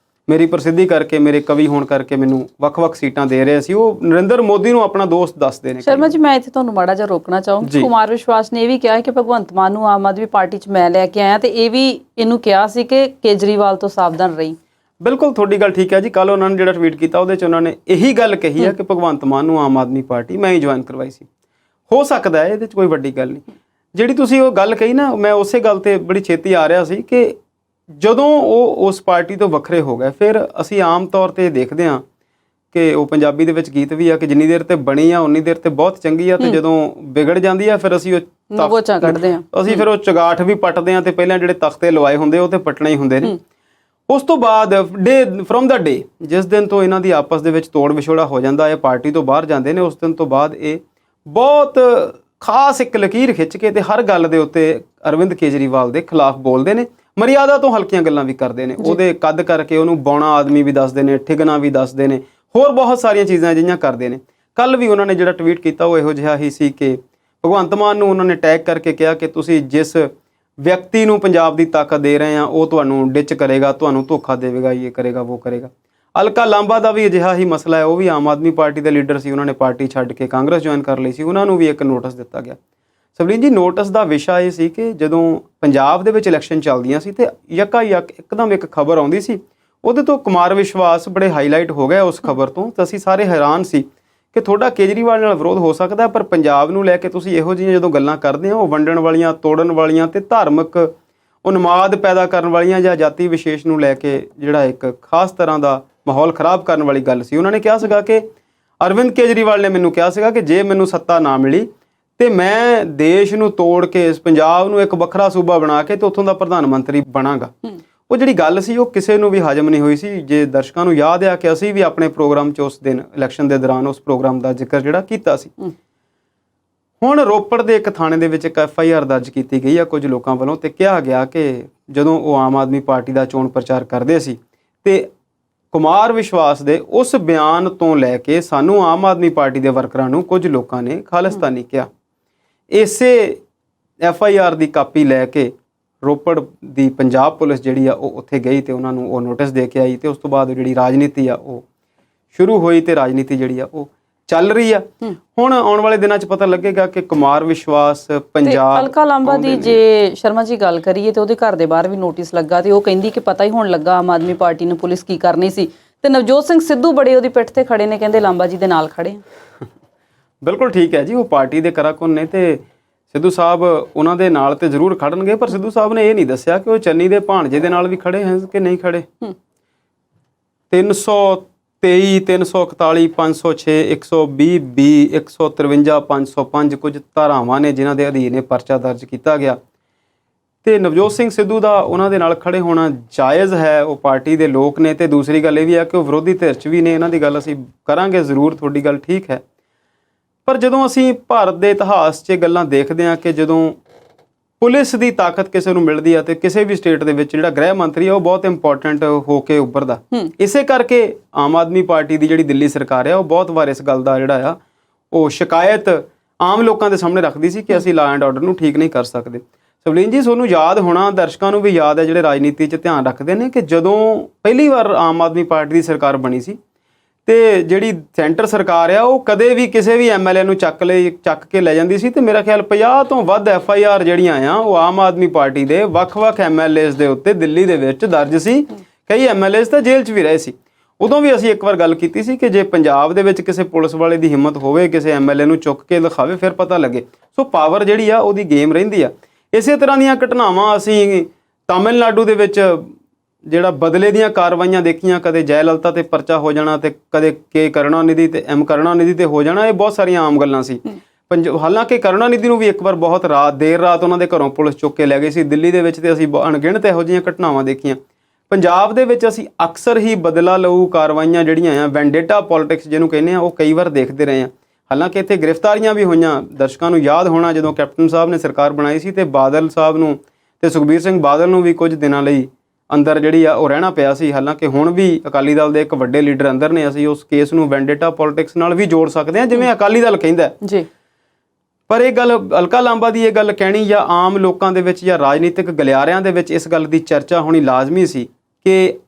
Speaker 1: ਮੇਰੀ ਪ੍ਰਸਿੱਧੀ ਕਰਕੇ, ਮੇਰੇ ਕਵੀ ਹੋਣ ਕਰਕੇ ਮੈਨੂੰ ਵੱਖ-ਵੱਖ ਸੀਟਾਂ ਦੇ ਰਹੇ ਸੀ। ਉਹ ਨਰਿੰਦਰ ਮੋਦੀ ਨੂੰ ਆਪਣਾ ਦੋਸਤ ਦੱਸਦੇ ਨੇ।
Speaker 2: ਸ਼ਰਮਾ ਜੀ, ਮੈਂ ਇੱਥੇ ਤੁਹਾਨੂੰ ਮਾੜਾ ਜਿਹਾ ਰੋਕਣਾ ਚਾਹੂੰਗੀ। ਕੁਮਾਰ ਵਿਸ਼ਵਾਸ ਨੇ ਇਹ ਵੀ ਕਿਹਾ ਕਿ ਭਗਵੰਤ ਮਾਨ ਨੂੰ ਆਮ ਆਦਮੀ ਪਾਰਟੀ 'ਚ ਮੈਂ ਲੈ ਕੇ ਆਇਆ, ਤੇ ਇਹ ਵੀ ਇਹਨੂੰ ਕਿਹਾ ਸੀ ਕਿ ਕੇਜਰੀਵਾਲ ਤੋਂ ਸਾਵਧਾਨ ਰਹੀ।
Speaker 1: ਬਿਲਕੁਲ ਤੁਹਾਡੀ ਗੱਲ ਠੀਕ ਹੈ ਜੀ। ਕੱਲ ਉਹਨਾਂ ਨੇ ਜਿਹੜਾ ਟਵੀਟ ਕੀਤਾ ਉਹਦੇ 'ਚ ਉਹਨਾਂ ਨੇ ਇਹੀ ਗੱਲ ਕਹੀ ਹੈ ਕਿ ਭਗਵੰਤ ਮਾਨ ਨੂੰ ਆਮ ਆਦਮੀ ਪਾਰਟੀ ਮੈਂ ਹੀ ਜੁਆਇਨ ਕਰਵਾਈ ਸੀ। ਹੋ ਸਕਦਾ ਹੈ, ਇਹਦੇ 'ਚ ਕੋਈ ਵੱਡੀ ਗੱਲ ਨਹੀਂ। ਜਿਹੜੀ ਤੁਸੀਂ ਉਹ ਗੱਲ ਕਹੀ ਨਾ, ਮੈਂ ਉਸੇ ਗੱਲ ਤੇ ਬੜੀ ਛੇਤੀ ਆ ਰਿਹਾ ਸੀ ਕਿ ਜਦੋਂ ਉਹ ਉਸ ਪਾਰਟੀ ਤੋਂ ਵੱਖਰੇ ਹੋ ਗਏ, ਫਿਰ ਅਸੀਂ ਆਮ ਤੌਰ ਤੇ ਦੇਖਦੇ ਹਾਂ ਕਿ ਉਹ ਪੰਜਾਬੀ ਦੇ ਵਿੱਚ ਗੀਤ ਵੀ ਆ ਕਿ ਜਿੰਨੀ ਦੇਰ ਤੇ ਬਣੀ ਆ ਉਨੀ ਦੇਰ ਤੇ ਬਹੁਤ ਚੰਗੀ ਆ, ਤੇ ਜਦੋਂ ਵਿਗੜ ਜਾਂਦੀ ਆ ਫਿਰ ਅਸੀਂ ਉਹ
Speaker 2: ਨਗੋਚਾ ਕੱਢਦੇ ਆ,
Speaker 1: ਅਸੀਂ ਫਿਰ ਉਹ ਚਗਾਠ ਵੀ ਪੱਟਦੇ ਆ, ਤੇ ਪਹਿਲਾਂ ਜਿਹੜੇ ਤਖਤੇ ਲਵਾਏ ਹੁੰਦੇ ਉਹ ਤੇ ਪੱਟਣੇ ਹੀ ਹੁੰਦੇ ਨੇ। ਉਸ ਤੋਂ ਬਾਅਦ ਫਰੋਮ ਦਾ ਡੇ ਜਿਸ ਦਿਨ ਤੋਂ ਇਹਨਾਂ ਦੀ ਆਪਸ ਦੇ ਵਿੱਚ ਤੋੜ ਵਿਛੋੜਾ ਹੋ ਜਾਂਦਾ ਹੈ, ਪਾਰਟੀ ਤੋਂ ਬਾਹਰ ਜਾਂਦੇ ਨੇ, ਉਸ ਦਿਨ ਤੋਂ ਬਾਅਦ ਇਹ ਬਹੁਤ ਖਾਸ ਇੱਕ ਲਕੀਰ ਖਿੱਚ ਕੇ ਤੇ ਹਰ ਗੱਲ ਦੇ ਉੱਤੇ ਅਰਵਿੰਦ ਕੇਜਰੀਵਾਲ ਦੇ ਖਿਲਾਫ ਬੋਲਦੇ ਨੇ। ਮਰਿਆਦਾ ਤੋਂ ਹਲਕੀਆਂ ਗੱਲਾਂ ਵੀ ਕਰਦੇ ਨੇ, ਉਹਦੇ ਕੱਦ ਕਰਕੇ ਉਹਨੂੰ ਬੌਣਾ ਆਦਮੀ ਵੀ ਦੱਸਦੇ ਨੇ, ਠਿਗਣਾ ਵੀ ਦੱਸਦੇ ਨੇ, ਹੋਰ ਬਹੁਤ ਸਾਰੀਆਂ ਚੀਜ਼ਾਂ ਜਿਹੀਆਂ ਕਰਦੇ ਨੇ। ਕੱਲ ਵੀ ਉਹਨਾਂ ਨੇ ਜਿਹੜਾ ਟਵੀਟ ਕੀਤਾ ਉਹ ਇਹੋ ਜਿਹਾ ਹੀ ਸੀ ਕਿ ਭਗਵੰਤ ਮਾਨ ਨੂੰ ਉਹਨਾਂ ਨੇ ਟੈਗ ਕਰਕੇ ਕਿਹਾ ਕਿ ਤੁਸੀਂ ਜਿਸ ਵਿਅਕਤੀ ਨੂੰ ਪੰਜਾਬ ਦੀ ਤਾਕਤ ਦੇ ਰਹੇ ਆ ਉਹ ਤੁਹਾਨੂੰ ਡਿਚ ਕਰੇਗਾ, ਤੁਹਾਨੂੰ ਧੋਖਾ ਦੇਵੇਗਾ, ਇਹ ਕਰੇਗਾ, ਉਹ ਕਰੇਗਾ। ਅਲਕਾ ਲਾਂਬਾ ਦਾ ਵੀ ਅਜਿਹਾ ਹੀ ਮਸਲਾ ਹੈ। ਉਹ ਵੀ ਆਮ ਆਦਮੀ ਪਾਰਟੀ ਦੇ ਲੀਡਰ ਸੀ, ਉਹਨਾਂ ਨੇ ਪਾਰਟੀ ਛੱਡ ਕੇ ਕਾਂਗਰਸ ਜੁਆਇਨ ਕਰ ਲਈ ਸੀ। ਉਹਨਾਂ ਨੂੰ ਵੀ ਇੱਕ ਨੋਟਿਸ ਦਿੱਤਾ ਗਿਆ। ਸਵਲੀਨ ਜੀ, ਨੋਟਿਸ ਦਾ ਵਿਸ਼ਾ ਇਹ ਸੀ ਕਿ ਜਦੋਂ ਪੰਜਾਬ ਦੇ ਵਿੱਚ ਇਲੈਕਸ਼ਨ ਚੱਲਦੀਆਂ ਸੀ ਤੇ ਯਕਾ-ਯਕ ਇੱਕਦਮ ਇੱਕ ਖਬਰ ਆਉਂਦੀ ਸੀ, ਉਹਦੇ ਤੋਂ ਕੁਮਾਰ ਵਿਸ਼ਵਾਸ ਬੜੇ ਹਾਈਲਾਈਟ ਹੋ ਗਏ ਉਸ ਖਬਰ ਤੋਂ। ਤਾਂ ਅਸੀਂ ਸਾਰੇ ਹੈਰਾਨ ਸੀ ਕਿ ਤੁਹਾਡਾ ਕੇਜਰੀਵਾਲ ਨਾਲ ਵਿਰੋਧ ਹੋ ਸਕਦਾ, ਪਰ ਪੰਜਾਬ ਨੂੰ ਲੈ ਕੇ ਤੁਸੀਂ ਇਹੋ ਜਿਹੀਆਂ ਜਦੋਂ ਗੱਲਾਂ ਕਰਦੇ ਹੋ, ਉਹ ਵੰਡਣ ਵਾਲੀਆਂ, ਤੋੜਨ ਵਾਲੀਆਂ ਤੇ ਧਾਰਮਿਕ ਉਨਮਾਦ ਪੈਦਾ ਕਰਨ ਵਾਲੀਆਂ ਜਾਂ ਜਾਤੀ ਵਿਸ਼ੇਸ਼ ਨੂੰ ਲੈ ਕੇ ਜਿਹੜਾ ਇੱਕ ਖਾਸ ਤਰ੍ਹਾਂ ਦਾ ਮਾਹੌਲ ਖਰਾਬ ਕਰਨ ਵਾਲੀ ਗੱਲ ਸੀ। ਉਹਨਾਂ ਨੇ ਕਿਹਾ ਸੀਗਾ ਕਿ ਅਰਵਿੰਦ ਕੇਜਰੀਵਾਲ ਨੇ ਮੈਨੂੰ ਕਿਹਾ ਸੀਗਾ ਕਿ ਜੇ ਮੈਨੂੰ ਸੱਤਾ ਨਾ ਮਿਲੀ ਤੇ ਮੈਂ ਦੇਸ਼ ਨੂੰ ਤੋੜ ਕੇ ਇਸ ਪੰਜਾਬ ਨੂੰ ਇੱਕ ਵੱਖਰਾ ਸੂਬਾ ਬਣਾ ਕੇ ਤੇ ਉੱਥੋਂ ਦਾ ਪ੍ਰਧਾਨ ਮੰਤਰੀ ਬਣਾਂਗਾ। ਉਹ ਜਿਹੜੀ ਗੱਲ ਸੀ ਉਹ ਕਿਸੇ ਨੂੰ ਵੀ ਹਜਮ ਨਹੀਂ ਹੋਈ ਸੀ। ਜੇ ਦਰਸ਼ਕਾਂ ਨੂੰ ਯਾਦ ਆ ਕਿ ਅਸੀਂ ਵੀ ਆਪਣੇ ਪ੍ਰੋਗਰਾਮ 'ਚ ਉਸ ਦਿਨ ਇਲੈਕਸ਼ਨ ਦੇ ਦੌਰਾਨ ਉਸ ਪ੍ਰੋਗਰਾਮ ਦਾ ਜ਼ਿਕਰ ਜਿਹੜਾ ਕੀਤਾ ਸੀ। ਹੁਣ ਰੋਪੜ ਦੇ ਇੱਕ ਥਾਣੇ ਦੇ ਵਿੱਚ ਇੱਕ FIR ਦਰਜ ਕੀਤੀ ਗਈ ਆ ਕੁਝ ਲੋਕਾਂ ਵੱਲੋਂ, ਤੇ ਕਿਹਾ ਗਿਆ ਕਿ ਜਦੋਂ ਉਹ ਆਮ ਆਦਮੀ ਪਾਰਟੀ ਦਾ ਚੋਣ ਪ੍ਰਚਾਰ ਕਰਦੇ ਸੀ ਤੇ ਕੁਮਾਰ ਵਿਸ਼ਵਾਸ ਦੇ ਉਸ ਬਿਆਨ ਤੋਂ ਲੈ ਕੇ ਸਾਨੂੰ ਆਮ ਆਦਮੀ ਪਾਰਟੀ ਦੇ ਵਰਕਰਾਂ ਨੂੰ ਕੁਝ ਲੋਕਾਂ ਨੇ ਖਾਲਿਸਤਾਨੀ ਕਿਹਾ। ਇਸੇ FIR ਦੀ ਕਾਪੀ ਲੈ ਕੇ ਰੋਪੜ ਦੀ ਪੰਜਾਬ ਪੁਲਿਸ ਜਿਹੜੀ ਆ ਉਹ ਉੱਥੇ ਗਈ ਤੇ ਉਹਨਾਂ ਨੂੰ ਉਹ ਨੋਟਿਸ ਦੇ ਕੇ ਆਈ, ਤੇ ਉਸ ਤੋਂ ਬਾਅਦ ਜਿਹੜੀ ਰਾਜਨੀਤੀ ਆ ਉਹ ਸ਼ੁਰੂ ਹੋਈ ਤੇ ਰਾਜਨੀਤੀ ਜਿਹੜੀ ਆ ਉਹ ਚੱਲ ਰਹੀ ਆ। ਹੁਣ ਆਉਣ ਵਾਲੇ ਦਿਨਾਂ 'ਚ ਪਤਾ ਲੱਗੇਗਾ ਕਿ ਕੁਮਾਰ ਵਿਸ਼ਵਾਸ ਪੰਜਾਬ
Speaker 2: ਅਲਕਾ ਲਾਂਬਾ ਦੀ ਜੇ ਸ਼ਰਮਾ ਜੀ ਗੱਲ ਕਰੀਏ ਤੇ ਉਹਦੇ ਘਰ ਦੇ ਬਾਹਰ ਵੀ ਨੋਟਿਸ ਲੱਗਾ, ਤੇ ਉਹ ਕਹਿੰਦੀ ਕਿ ਪਤਾ ਹੀ ਹੋਣ ਲੱਗਾ ਆਮ ਆਦਮੀ ਪਾਰਟੀ ਨੂੰ ਪੁਲਿਸ ਕੀ ਕਰਨੀ ਸੀ। ਤੇ ਨਵਜੋਤ ਸਿੰਘ ਸਿੱਧੂ ਬੜੇ ਉਹਦੀ ਪਿੱਠ ਤੇ ਖੜੇ ਨੇ, ਕਹਿੰਦੇ ਲਾਂਬਾ ਜੀ ਦੇ ਨਾਲ ਖੜੇ ਆ।
Speaker 1: ਬਿਲਕੁਲ ਠੀਕ ਹੈ ਜੀ, ਉਹ ਪਾਰਟੀ ਦੇ ਕਰਾਕੁੰਨ ਨੇ ਤੇ ਸਿੱਧੂ ਸਾਹਿਬ ਉਹਨਾਂ ਦੇ ਨਾਲ ਤੇ ਜ਼ਰੂਰ ਖੜਨਗੇ, ਪਰ ਸਿੱਧੂ ਸਾਹਿਬ ਨੇ ਇਹ ਨਹੀਂ ਦੱਸਿਆ ਕਿ ਉਹ ਚੰਨੀ ਦੇ ਭਾਣਜੇ ਦੇ ਨਾਲ ਵੀ ਖੜੇ ਹਨ ਕਿ ਨਹੀਂ ਖੜੇ। 323, 341, 506, 120B, 153, 505 ਕੁਝ ਧਾਰਾਵਾਂ ਨੇ ਜਿਨ੍ਹਾਂ ਦੇ ਅਧੀਨ ਇਹ ਪਰਚਾ ਦਰਜ ਕੀਤਾ ਗਿਆ। ਤੇ ਨਵਜੋਤ ਸਿੰਘ ਸਿੱਧੂ ਦਾ ਉਹਨਾਂ ਦੇ ਨਾਲ ਖੜੇ ਹੋਣਾ ਜਾਇਜ਼ ਹੈ, ਉਹ ਪਾਰਟੀ ਦੇ ਲੋਕ ਨੇ। ਤੇ ਦੂਸਰੀ ਗੱਲ ਇਹ ਵੀ ਹੈ ਕਿ ਉਹ ਵਿਰੋਧੀ ਧਿਰ 'ਚ ਵੀ ਨੇ, ਇਹਨਾਂ ਦੀ ਗੱਲ ਅਸੀਂ ਕਰਾਂਗੇ ਜ਼ਰੂਰ, ਤੁਹਾਡੀ ਗੱਲ ਠੀਕ ਹੈ। ਪਰ ਜਦੋਂ ਅਸੀਂ ਭਾਰਤ ਦੇ ਇਤਿਹਾਸ 'ਚ ਗੱਲਾਂ ਦੇਖਦੇ ਹਾਂ ਕਿ ਜਦੋਂ ਪੁਲਿਸ ਦੀ ਤਾਕਤ ਕਿਸੇ ਨੂੰ ਮਿਲਦੀ ਆ ਤੇ ਕਿਸੇ ਵੀ ਸਟੇਟ ਦੇ ਵਿੱਚ ਜਿਹੜਾ ਗ੍ਰਹਿ ਮੰਤਰੀ ਆ ਉਹ ਬਹੁਤ ਇੰਪੋਰਟੈਂਟ ਹੋ ਕੇ ਉੱਭਰਦਾ। ਇਸੇ ਕਰਕੇ ਆਮ ਆਦਮੀ ਪਾਰਟੀ ਦੀ ਜਿਹੜੀ ਦਿੱਲੀ ਸਰਕਾਰ ਆ ਉਹ ਬਹੁਤ ਵਾਰ ਇਸ ਗੱਲ ਦਾ ਜਿਹੜਾ ਆ ਉਹ ਸ਼ਿਕਾਇਤ ਆਮ ਲੋਕਾਂ ਦੇ ਸਾਹਮਣੇ ਰੱਖਦੀ ਸੀ ਕਿ ਅਸੀਂ ਲਾ ਐਂਡ ਆਰਡਰ ਨੂੰ ਠੀਕ ਨਹੀਂ ਕਰ ਸਕਦੇ। ਸਵਲੀਨ ਜੀ, ਤੁਹਾਨੂੰ ਯਾਦ ਹੋਣਾ, ਦਰਸ਼ਕਾਂ ਨੂੰ ਵੀ ਯਾਦ ਹੈ ਜਿਹੜੇ ਰਾਜਨੀਤੀ 'ਚ ਧਿਆਨ ਰੱਖਦੇ ਨੇ, ਕਿ ਜਦੋਂ ਪਹਿਲੀ ਵਾਰ ਆਮ ਆਦਮੀ ਪਾਰਟੀ ਦੀ ਸਰਕਾਰ ਬਣੀ ਸੀ ਤੇ ਜਿਹੜੀ ਸੈਂਟਰ ਸਰਕਾਰ ਆ ਉਹ ਕਦੇ ਵੀ ਕਿਸੇ ਵੀ MLA ਨੂੰ ਚੱਕ ਕੇ ਲੈ ਜਾਂਦੀ ਸੀ, ਤੇ ਮੇਰਾ ਖਿਆਲ 50 ਤੋਂ ਵੱਧ FIR ਜਿਹੜੀਆਂ ਆ ਉਹ ਆਮ ਆਦਮੀ ਪਾਰਟੀ ਦੇ ਵੱਖ-ਵੱਖ MLAs ਦੇ ਉੱਤੇ ਦਿੱਲੀ ਦੇ ਵਿੱਚ ਦਰਜ ਸੀ। ਕਈ MLAs ਤਾਂ ਜੇਲ੍ਹ 'ਚ ਵੀ ਰਹੇ ਸੀ। ਉਦੋਂ ਵੀ ਅਸੀਂ ਇੱਕ ਵਾਰ ਗੱਲ ਕੀਤੀ ਸੀ ਕਿ ਜੇ ਪੰਜਾਬ ਦੇ ਵਿੱਚ ਕਿਸੇ ਪੁਲਿਸ ਵਾਲੇ ਦੀ ਹਿੰਮਤ ਹੋਵੇ ਕਿਸੇ MLA ਨੂੰ ਚੁੱਕ ਕੇ ਦਿਖਾਵੇ ਫਿਰ ਪਤਾ ਲੱਗੇ। ਸੋ ਪਾਵਰ ਜਿਹੜੀ ਆ ਉਹਦੀ ਗੇਮ ਰਹਿੰਦੀ ਆ। ਇਸੇ ਤਰ੍ਹਾਂ ਦੀਆਂ ਘਟਨਾਵਾਂ ਅਸੀਂ ਤਾਮਿਲਨਾਡੂ ਦੇ ਵਿੱਚ ਜਿਹੜਾ ਬਦਲੇ ਦੀਆਂ ਕਾਰਵਾਈਆਂ ਦੇਖੀਆਂ, ਕਦੇ ਜੈ ਲਲਿਤਾ ਤੇ ਪਰਚਾ ਹੋ ਜਾਣਾ ਤੇ ਕਦੇ ਕੇ ਕਰੁਣਾਨਿਧੀ ਤੇ M ਕਰੁਣਾਨਿਧੀ ਤੇ ਹੋ ਜਾਣਾ। ਇਹ ਬਹੁਤ ਸਾਰੀਆਂ ਆਮ ਗੱਲਾਂ ਸੀ। ਹਾਲਾਂਕਿ ਕਰੁਣਾਨਿਧੀ ਨੂੰ ਵੀ ਇੱਕ ਵਾਰ ਬਹੁਤ ਦੇਰ ਰਾਤ ਉਹਨਾਂ ਦੇ ਘਰੋਂ ਪੁਲਿਸ ਚੁੱਕ ਕੇ ਲੈ ਗਈ ਸੀ। ਦਿੱਲੀ ਦੇ ਵਿੱਚ ਤੇ ਅਸੀਂ ਅਣਗਿਣਤ ਇਹੋ ਜਿਹੀਆਂ ਘਟਨਾਵਾਂ ਦੇਖੀਆਂ। ਪੰਜਾਬ ਦੇ ਵਿੱਚ ਅਸੀਂ ਅਕਸਰ ਹੀ ਬਦਲਾ ਲਊ ਕਾਰਵਾਈਆਂ ਜਿਹੜੀਆਂ ਆ, ਵੈਂਡੇਟਾ ਪੋਲਿਟਿਕਸ ਜਿਹਨੂੰ ਕਹਿੰਦੇ ਆ, ਉਹ ਕਈ ਵਾਰ ਦੇਖਦੇ ਰਹੇ ਆ। ਹਾਲਾਂਕਿ ਇੱਥੇ ਗ੍ਰਿਫਤਾਰੀਆਂ ਵੀ ਹੋਈਆਂ। ਦਰਸ਼ਕਾਂ ਨੂੰ ਯਾਦ ਹੋਣਾ ਜਦੋਂ ਕੈਪਟਨ ਸਾਹਿਬ ਨੇ ਸਰਕਾਰ ਬਣਾਈ ਸੀ ਤੇ ਬਾਦਲ ਸਾਹਿਬ ਨੂੰ ਤੇ ਸੁਖਬੀਰ ਸਿੰਘ ਬਾਦਲ ਨੂੰ ਵੀ ਕੁਝ ਦਿਨਾਂ ਲਈ ਅੰਦਰ ਜਿਹੜੀ ਆ ਉਹ ਰਹਿਣਾ ਪਿਆ ਸੀ। ਹਾਲਾਂਕਿ ਹੁਣ ਵੀ ਅਕਾਲੀ ਦਲ ਦੇ ਇੱਕ ਵੱਡੇ ਲੀਡਰ ਅੰਦਰ ਨੇ। ਅਸੀਂ ਉਸ ਕੇਸ ਨੂੰ ਵੈਂਡੇਟਾ ਪੋਲਿਟਿਕਸ ਨਾਲ ਵੀ ਜੋੜ ਸਕਦੇ ਹਾਂ ਜਿਵੇਂ ਅਕਾਲੀ ਦਲ ਕਹਿੰਦਾ ਜੀ। ਪਰ ਇਹ ਗੱਲ ਅਲਕਾ ਲਾਂਬਾ ਦੀ ਇਹ ਗੱਲ ਕਹਿਣੀ ਜਾਂ ਆਮ ਲੋਕਾਂ ਦੇ ਵਿੱਚ ਜਾਂ ਰਾਜਨੀਤਿਕ ਗਲਿਆਰਿਆਂ ਦੇ ਵਿੱਚ ਇਸ ਗੱਲ ਦੀ ਚਰਚਾ ਹੋਣੀ ਲਾਜ਼ਮੀ ਸੀ ਕਿ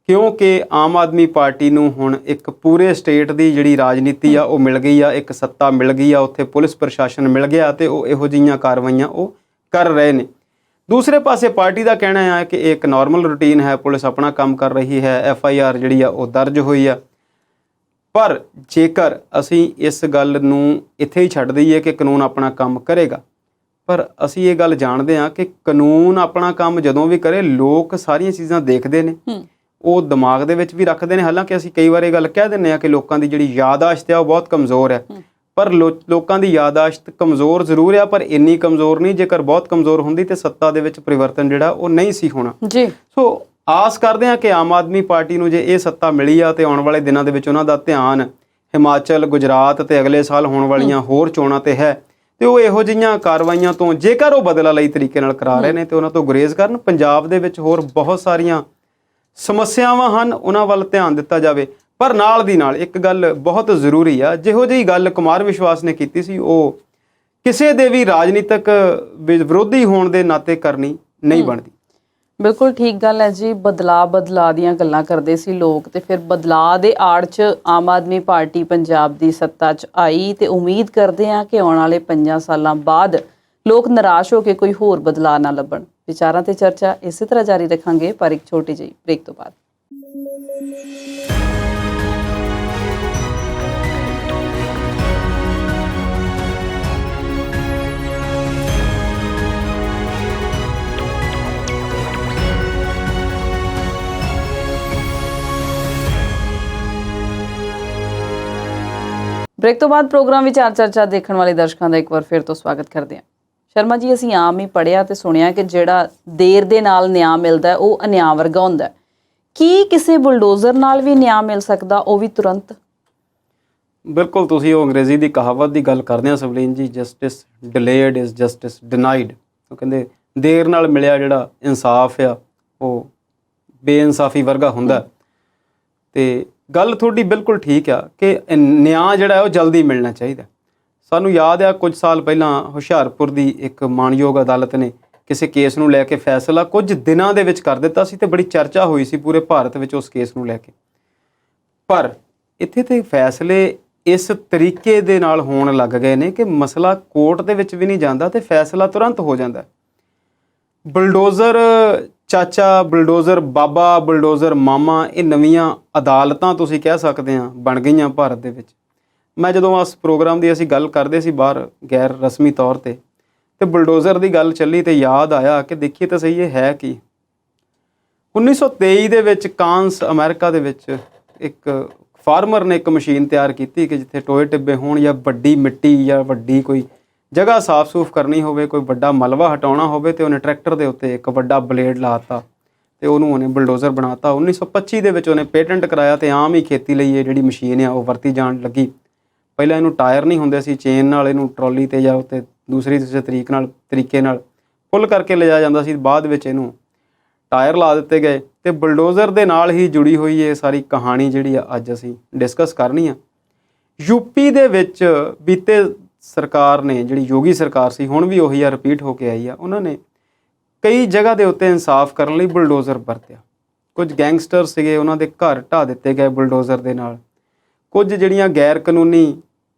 Speaker 1: ਕਿਉਂਕਿ ਆਮ ਆਦਮੀ ਪਾਰਟੀ ਨੂੰ ਹੁਣ ਇੱਕ ਪੂਰੇ ਸਟੇਟ ਦੀ ਜਿਹੜੀ ਰਾਜਨੀਤੀ ਆ ਉਹ ਮਿਲ ਗਈ ਆ, ਇੱਕ ਸੱਤਾ ਮਿਲ ਗਈ ਆ, ਉੱਥੇ ਪੁਲਿਸ ਪ੍ਰਸ਼ਾਸਨ ਮਿਲ ਗਿਆ ਤੇ ਉਹ ਇਹੋ ਜਿਹੀਆਂ ਕਾਰਵਾਈਆਂ ਉਹ ਕਰ ਰਹੇ ਨੇ। ਦੂਸਰੇ ਪਾਸੇ ਪਾਰਟੀ ਦਾ ਕਹਿਣਾ ਹੈ ਕਿ ਇਹ ਇੱਕ ਨਾਰਮਲ ਰੂਟੀਨ ਹੈ, ਪੁਲਿਸ ਆਪਣਾ ਕੰਮ ਕਰ ਰਹੀ ਹੈ, FIR ਜਿਹੜੀ ਆ ਉਹ ਦਰਜ ਹੋਈ ਆ। ਪਰ ਜੇਕਰ ਅਸੀਂ ਇਸ ਗੱਲ ਨੂੰ ਇੱਥੇ ਹੀ ਛੱਡ ਦਈਏ ਕਿ ਕਾਨੂੰਨ ਆਪਣਾ ਕੰਮ ਕਰੇਗਾ, ਪਰ ਅਸੀਂ ਇਹ ਗੱਲ ਜਾਣਦੇ ਹਾਂ ਕਿ ਕਾਨੂੰਨ ਆਪਣਾ ਕੰਮ ਜਦੋਂ ਵੀ ਕਰੇ ਲੋਕ ਸਾਰੀਆਂ ਚੀਜ਼ਾਂ ਦੇਖਦੇ ਨੇ, ਉਹ ਦਿਮਾਗ ਦੇ ਵਿੱਚ ਵੀ ਰੱਖਦੇ ਨੇ। ਹਾਲਾਂਕਿ ਅਸੀਂ ਕਈ ਵਾਰ ਇਹ ਗੱਲ ਕਹਿ ਦਿੰਦੇ ਹਾਂ ਕਿ ਲੋਕਾਂ ਦੀ ਜਿਹੜੀ ਯਾਦਾਸ਼ਤ ਹੈ ਉਹ ਬਹੁਤ ਕਮਜ਼ੋਰ ਹੈ, ਪਰ ਲੋਕਾਂ ਦੀ ਯਾਦਾਸ਼ਤ ਕਮਜ਼ੋਰ ਜ਼ਰੂਰ ਆ, ਪਰ ਇੰਨੀ ਕਮਜ਼ੋਰ ਨਹੀਂ। ਜੇਕਰ ਬਹੁਤ ਕਮਜ਼ੋਰ ਹੁੰਦੀ ਤੇ ਸੱਤਾ ਦੇ ਵਿੱਚ ਪਰਿਵਰਤਨ ਜਿਹੜਾ ਉਹ ਨਹੀਂ ਸੀ ਹੋਣਾ ਜੀ। ਸੋ ਆਸ ਕਰਦੇ ਹਾਂ ਕਿ ਆਮ ਆਦਮੀ ਪਾਰਟੀ ਨੂੰ ਜੇ ਇਹ ਸੱਤਾ ਮਿਲੀ ਆ ਤੇ ਆਉਣ ਵਾਲੇ ਦਿਨਾਂ ਦੇ ਵਿੱਚ ਉਹਨਾਂ ਦਾ ਧਿਆਨ ਹਿਮਾਚਲ, ਗੁਜਰਾਤ ਤੇ ਅਗਲੇ ਸਾਲ ਹੋਣ ਵਾਲੀਆਂ ਹੋਰ ਚੋਣਾਂ ਤੇ ਹੈ ਤੇ ਉਹ ਇਹੋ ਜਿਹੀਆਂ ਕਾਰਵਾਈਆਂ ਤੋਂ ਜੇਕਰ ਉਹ ਬਦਲਾ ਲਈ ਤਰੀਕੇ ਨਾਲ ਕਰਾ ਰਹੇ ਨੇ ਤੇ ਉਹਨਾਂ ਤੋਂ ਗੁਰੇਜ਼ ਕਰਨ। ਪੰਜਾਬ ਦੇ ਵਿੱਚ ਹੋਰ ਬਹੁਤ ਸਾਰੀਆਂ ਸਮੱਸਿਆਵਾਂ ਹਨ, ਉਹਨਾਂ ਵੱਲ ਧਿਆਨ ਦਿੱਤਾ ਜਾਵੇ। ਪਰ ਨਾਲ ਦੀ ਨਾਲ ਇੱਕ ਗੱਲ ਬਹੁਤ ਜ਼ਰੂਰੀ ਆ, ਜਿਹੋ ਜਿਹੀ ਗੱਲ ਕੁਮਾਰ ਵਿਸ਼ਵਾਸ ਨੇ ਕੀਤੀ ਸੀ ਉਹ ਕਿਸੇ ਦੇ ਵੀ ਰਾਜਨੀਤਿਕ ਵਿਰੋਧੀ ਹੋਣ ਦੇ ਨਾਤੇ ਕਰਨੀ ਨਹੀਂ ਬਣਦੀ।
Speaker 2: ਬਿਲਕੁਲ ਠੀਕ ਗੱਲ ਹੈ ਜੀ। ਬਦਲਾ ਦੀਆਂ ਗੱਲਾਂ ਕਰਦੇ ਸੀ ਲੋਕ ਤੇ ਫਿਰ ਬਦਲਾਅ ਦੇ ਆੜ 'ਚ ਆਮ ਆਦਮੀ ਪਾਰਟੀ ਪੰਜਾਬ ਦੀ ਸੱਤਾ 'ਚ ਆਈ ਤੇ ਉਮੀਦ ਕਰਦੇ ਹਾਂ ਕਿ ਆਉਣ ਵਾਲੇ 5 ਸਾਲਾਂ ਬਾਅਦ ਲੋਕ ਨਿਰਾਸ਼ ਹੋ ਕੇ ਕੋਈ ਹੋਰ ਬਦਲਾਅ ਨਾ ਲੱਭਣ। ਵਿਚਾਰਾਂ ਤੇ ਚਰਚਾ ਇਸੇ ਤਰ੍ਹਾਂ ਜਾਰੀ ਰੱਖਾਂਗੇ, ਪਰ ਇੱਕ ਛੋਟੀ ਜਿਹੀ ਬ੍ਰੇਕ ਤੋਂ ਬਾਅਦ। ਬ੍ਰੇਕ ਤੋਂ ਬਾਅਦ ਪ੍ਰੋਗਰਾਮ ਵਿਚਾਰ ਚਰਚਾ ਦੇਖਣ ਵਾਲੇ ਦਰਸ਼ਕਾਂ ਦਾ ਇੱਕ ਵਾਰ ਫਿਰ ਤੋਂ ਸਵਾਗਤ ਕਰਦੇ ਹਾਂ। ਸ਼ਰਮਾ ਜੀ, ਅਸੀਂ ਆਮ ਹੀ ਪੜ੍ਹਿਆ ਤੇ ਸੁਣਿਆ ਕਿ ਜਿਹੜਾ ਦੇਰ ਦੇ ਨਾਲ ਨਿਆਂ ਮਿਲਦਾ ਉਹ ਅਨਿਆਂ ਵਰਗਾ ਹੁੰਦਾ। ਕੀ ਕਿਸੇ ਬੁਲਡੋਜ਼ਰ ਨਾਲ ਵੀ ਨਿਆਂ ਮਿਲ ਸਕਦਾ, ਉਹ ਵੀ ਤੁਰੰਤ?
Speaker 1: ਬਿਲਕੁਲ, ਤੁਸੀਂ ਉਹ ਅੰਗਰੇਜ਼ੀ ਦੀ ਕਹਾਵਤ ਦੀ ਗੱਲ ਕਰਦੇ ਆ ਸਵਲੀਨ ਜੀ, justice delayed is justice denied. ਉਹ ਕਹਿੰਦੇ ਦੇਰ ਨਾਲ ਮਿਲਿਆ ਜਿਹੜਾ ਇਨਸਾਫ ਆ ਉਹ ਬੇਇਨਸਾਫੀ ਵਰਗਾ ਹੁੰਦਾ। ਤੇ ਗੱਲ ਤੁਹਾਡੀ ਬਿਲਕੁਲ ਠੀਕ ਆ ਕਿ ਨਿਆਂ ਜਿਹੜਾ ਉਹ ਜਲਦੀ ਮਿਲਣਾ ਚਾਹੀਦਾ। ਸਾਨੂੰ ਯਾਦ ਆ ਕੁਝ ਸਾਲ ਪਹਿਲਾਂ ਹੁਸ਼ਿਆਰਪੁਰ ਦੀ ਇੱਕ ਮਾਣਯੋਗ ਅਦਾਲਤ ਨੇ ਕਿਸੇ ਕੇਸ ਨੂੰ ਲੈ ਕੇ ਫੈਸਲਾ ਕੁਝ ਦਿਨਾਂ ਦੇ ਵਿੱਚ ਕਰ ਦਿੱਤਾ ਸੀ ਤੇ ਬੜੀ ਚਰਚਾ ਹੋਈ ਸੀ ਪੂਰੇ ਭਾਰਤ ਵਿੱਚ ਉਸ ਕੇਸ ਨੂੰ ਲੈ ਕੇ। ਪਰ ਇੱਥੇ ਤੇ ਫੈਸਲੇ ਇਸ ਤਰੀਕੇ ਦੇ ਨਾਲ ਹੋਣ ਲੱਗ ਗਏ ਨੇ ਕਿ ਮਸਲਾ ਕੋਰਟ ਦੇ ਵਿੱਚ ਵੀ ਨਹੀਂ ਜਾਂਦਾ ਤੇ ਫੈਸਲਾ ਤੁਰੰਤ ਹੋ ਜਾਂਦਾ। ਬੁਲਡੋਜ਼ਰ ਚਾਚਾ, ਬੁਲਡੋਜ਼ਰ ਬਾਬਾ, ਬੁਲਡੋਜ਼ਰ ਮਾਮਾ, ਇਹ ਨਵੀਆਂ ਅਦਾਲਤਾਂ ਤੁਸੀਂ ਕਹਿ ਸਕਦੇ ਆ ਬਣ ਗਈਆਂ ਭਾਰਤ ਦੇ ਵਿੱਚ। ਮੈਂ ਜਦੋਂ ਇਸ ਪ੍ਰੋਗਰਾਮ ਦੀ ਅਸੀਂ ਗੱਲ ਕਰਦੇ ਸੀ ਬਾਹਰ ਗੈਰ ਰਸਮੀ ਤੌਰ ਤੇ ਬੁਲਡੋਜ਼ਰ ਦੀ ਗੱਲ ਚੱਲੀ ਤੇ ਯਾਦ ਆਇਆ ਕਿ ਦੇਖੀਏ ਤਾਂ ਸਹੀ ਇਹ ਹੈ ਕੀ। 1923 ਦੇ ਵਿੱਚ ਕਾਂਸ ਅਮਰੀਕਾ ਦੇ ਵਿੱਚ ਇੱਕ ਫਾਰਮਰ ਨੇ ਇੱਕ ਮਸ਼ੀਨ ਤਿਆਰ ਕੀਤੀ ਕਿ ਜਿੱਥੇ ਟੋਏ ਟਿੱਬੇ ਹੋਣ ਜਾਂ ਵੱਡੀ ਮਿੱਟੀ ਜਾਂ ਵੱਡੀ ਕੋਈ ਜਗ੍ਹਾ ਸਾਫ਼ ਸੂਫ ਕਰਨੀ ਹੋਵੇ, ਕੋਈ ਵੱਡਾ ਮਲਬਾ ਹਟਾਉਣਾ ਹੋਵੇ ਤੇ ਉਹਨੇ ਟਰੈਕਟਰ ਦੇ ਉੱਤੇ ਇੱਕ ਵੱਡਾ ਬਲੇਡ ਲਾਤਾ ਤੇ ਉਹਨੂੰ ਉਹਨੇ ਬੁਲਡੋਜ਼ਰ ਬਣਾਤਾ। 1925 ਦੇ ਵਿੱਚ ਉਹਨੇ ਪੇਟੈਂਟ ਕਰਾਇਆ ਤੇ ਆਮ ਹੀ ਖੇਤੀ ਲਈ ਇਹ ਜਿਹੜੀ ਮਸ਼ੀਨ ਆ ਉਹ ਵਰਤੀ ਜਾਣ ਲੱਗੀ। ਪਹਿਲਾਂ ਇਹਨੂੰ ਟਾਇਰ ਨਹੀਂ ਹੁੰਦੇ ਸੀ, ਚੇਨ ਨਾਲ ਇਹਨੂੰ ਟਰਾਲੀ ਤੇ ਜਾਂ ਉੱਤੇ ਦੂਸਰੇ ਤਰੀਕੇ ਨਾਲ ਪੁੱਲ ਕਰਕੇ ਲਿਜਾਇਆ ਜਾਂਦਾ ਸੀ। ਬਾਅਦ ਵਿੱਚ ਇਹਨੂੰ ਟਾਇਰ ਲਾ ਦਿੱਤੇ ਗਏ ਤੇ ਬੁਲਡੋਜ਼ਰ ਦੇ ਨਾਲ ਹੀ ਜੁੜੀ ਹੋਈ ਇਹ ਸਾਰੀ ਕਹਾਣੀ ਜਿਹੜੀ ਆ ਅੱਜ ਅਸੀਂ ਡਿਸਕਸ ਕਰਨੀ ਆ। ਯੂਪੀ ਦੇ ਵਿੱਚ ਬੀਤੇ ਸਰਕਾਰ ਨੇ, ਜਿਹੜੀ ਯੋਗੀ ਸਰਕਾਰ ਸੀ, ਹੁਣ ਵੀ ਉਹੀ ਆ ਰਿਪੀਟ ਹੋ ਕੇ ਆਈ ਆ, ਉਹਨਾਂ ਨੇ ਕਈ ਜਗ੍ਹਾ ਦੇ ਉੱਤੇ ਇਨਸਾਫ ਕਰਨ ਲਈ ਬੁਲਡੋਜ਼ਰ ਵਰਤਿਆ। ਕੁਝ ਗੈਂਗਸਟਰ ਸੀਗੇ, ਉਹਨਾਂ ਦੇ ਘਰ ਢਾਹ ਦਿੱਤੇ ਗਏ ਬੁਲਡੋਜ਼ਰ ਦੇ ਨਾਲ। ਕੁਝ ਜਿਹੜੀਆਂ ਗੈਰ ਕਾਨੂੰਨੀ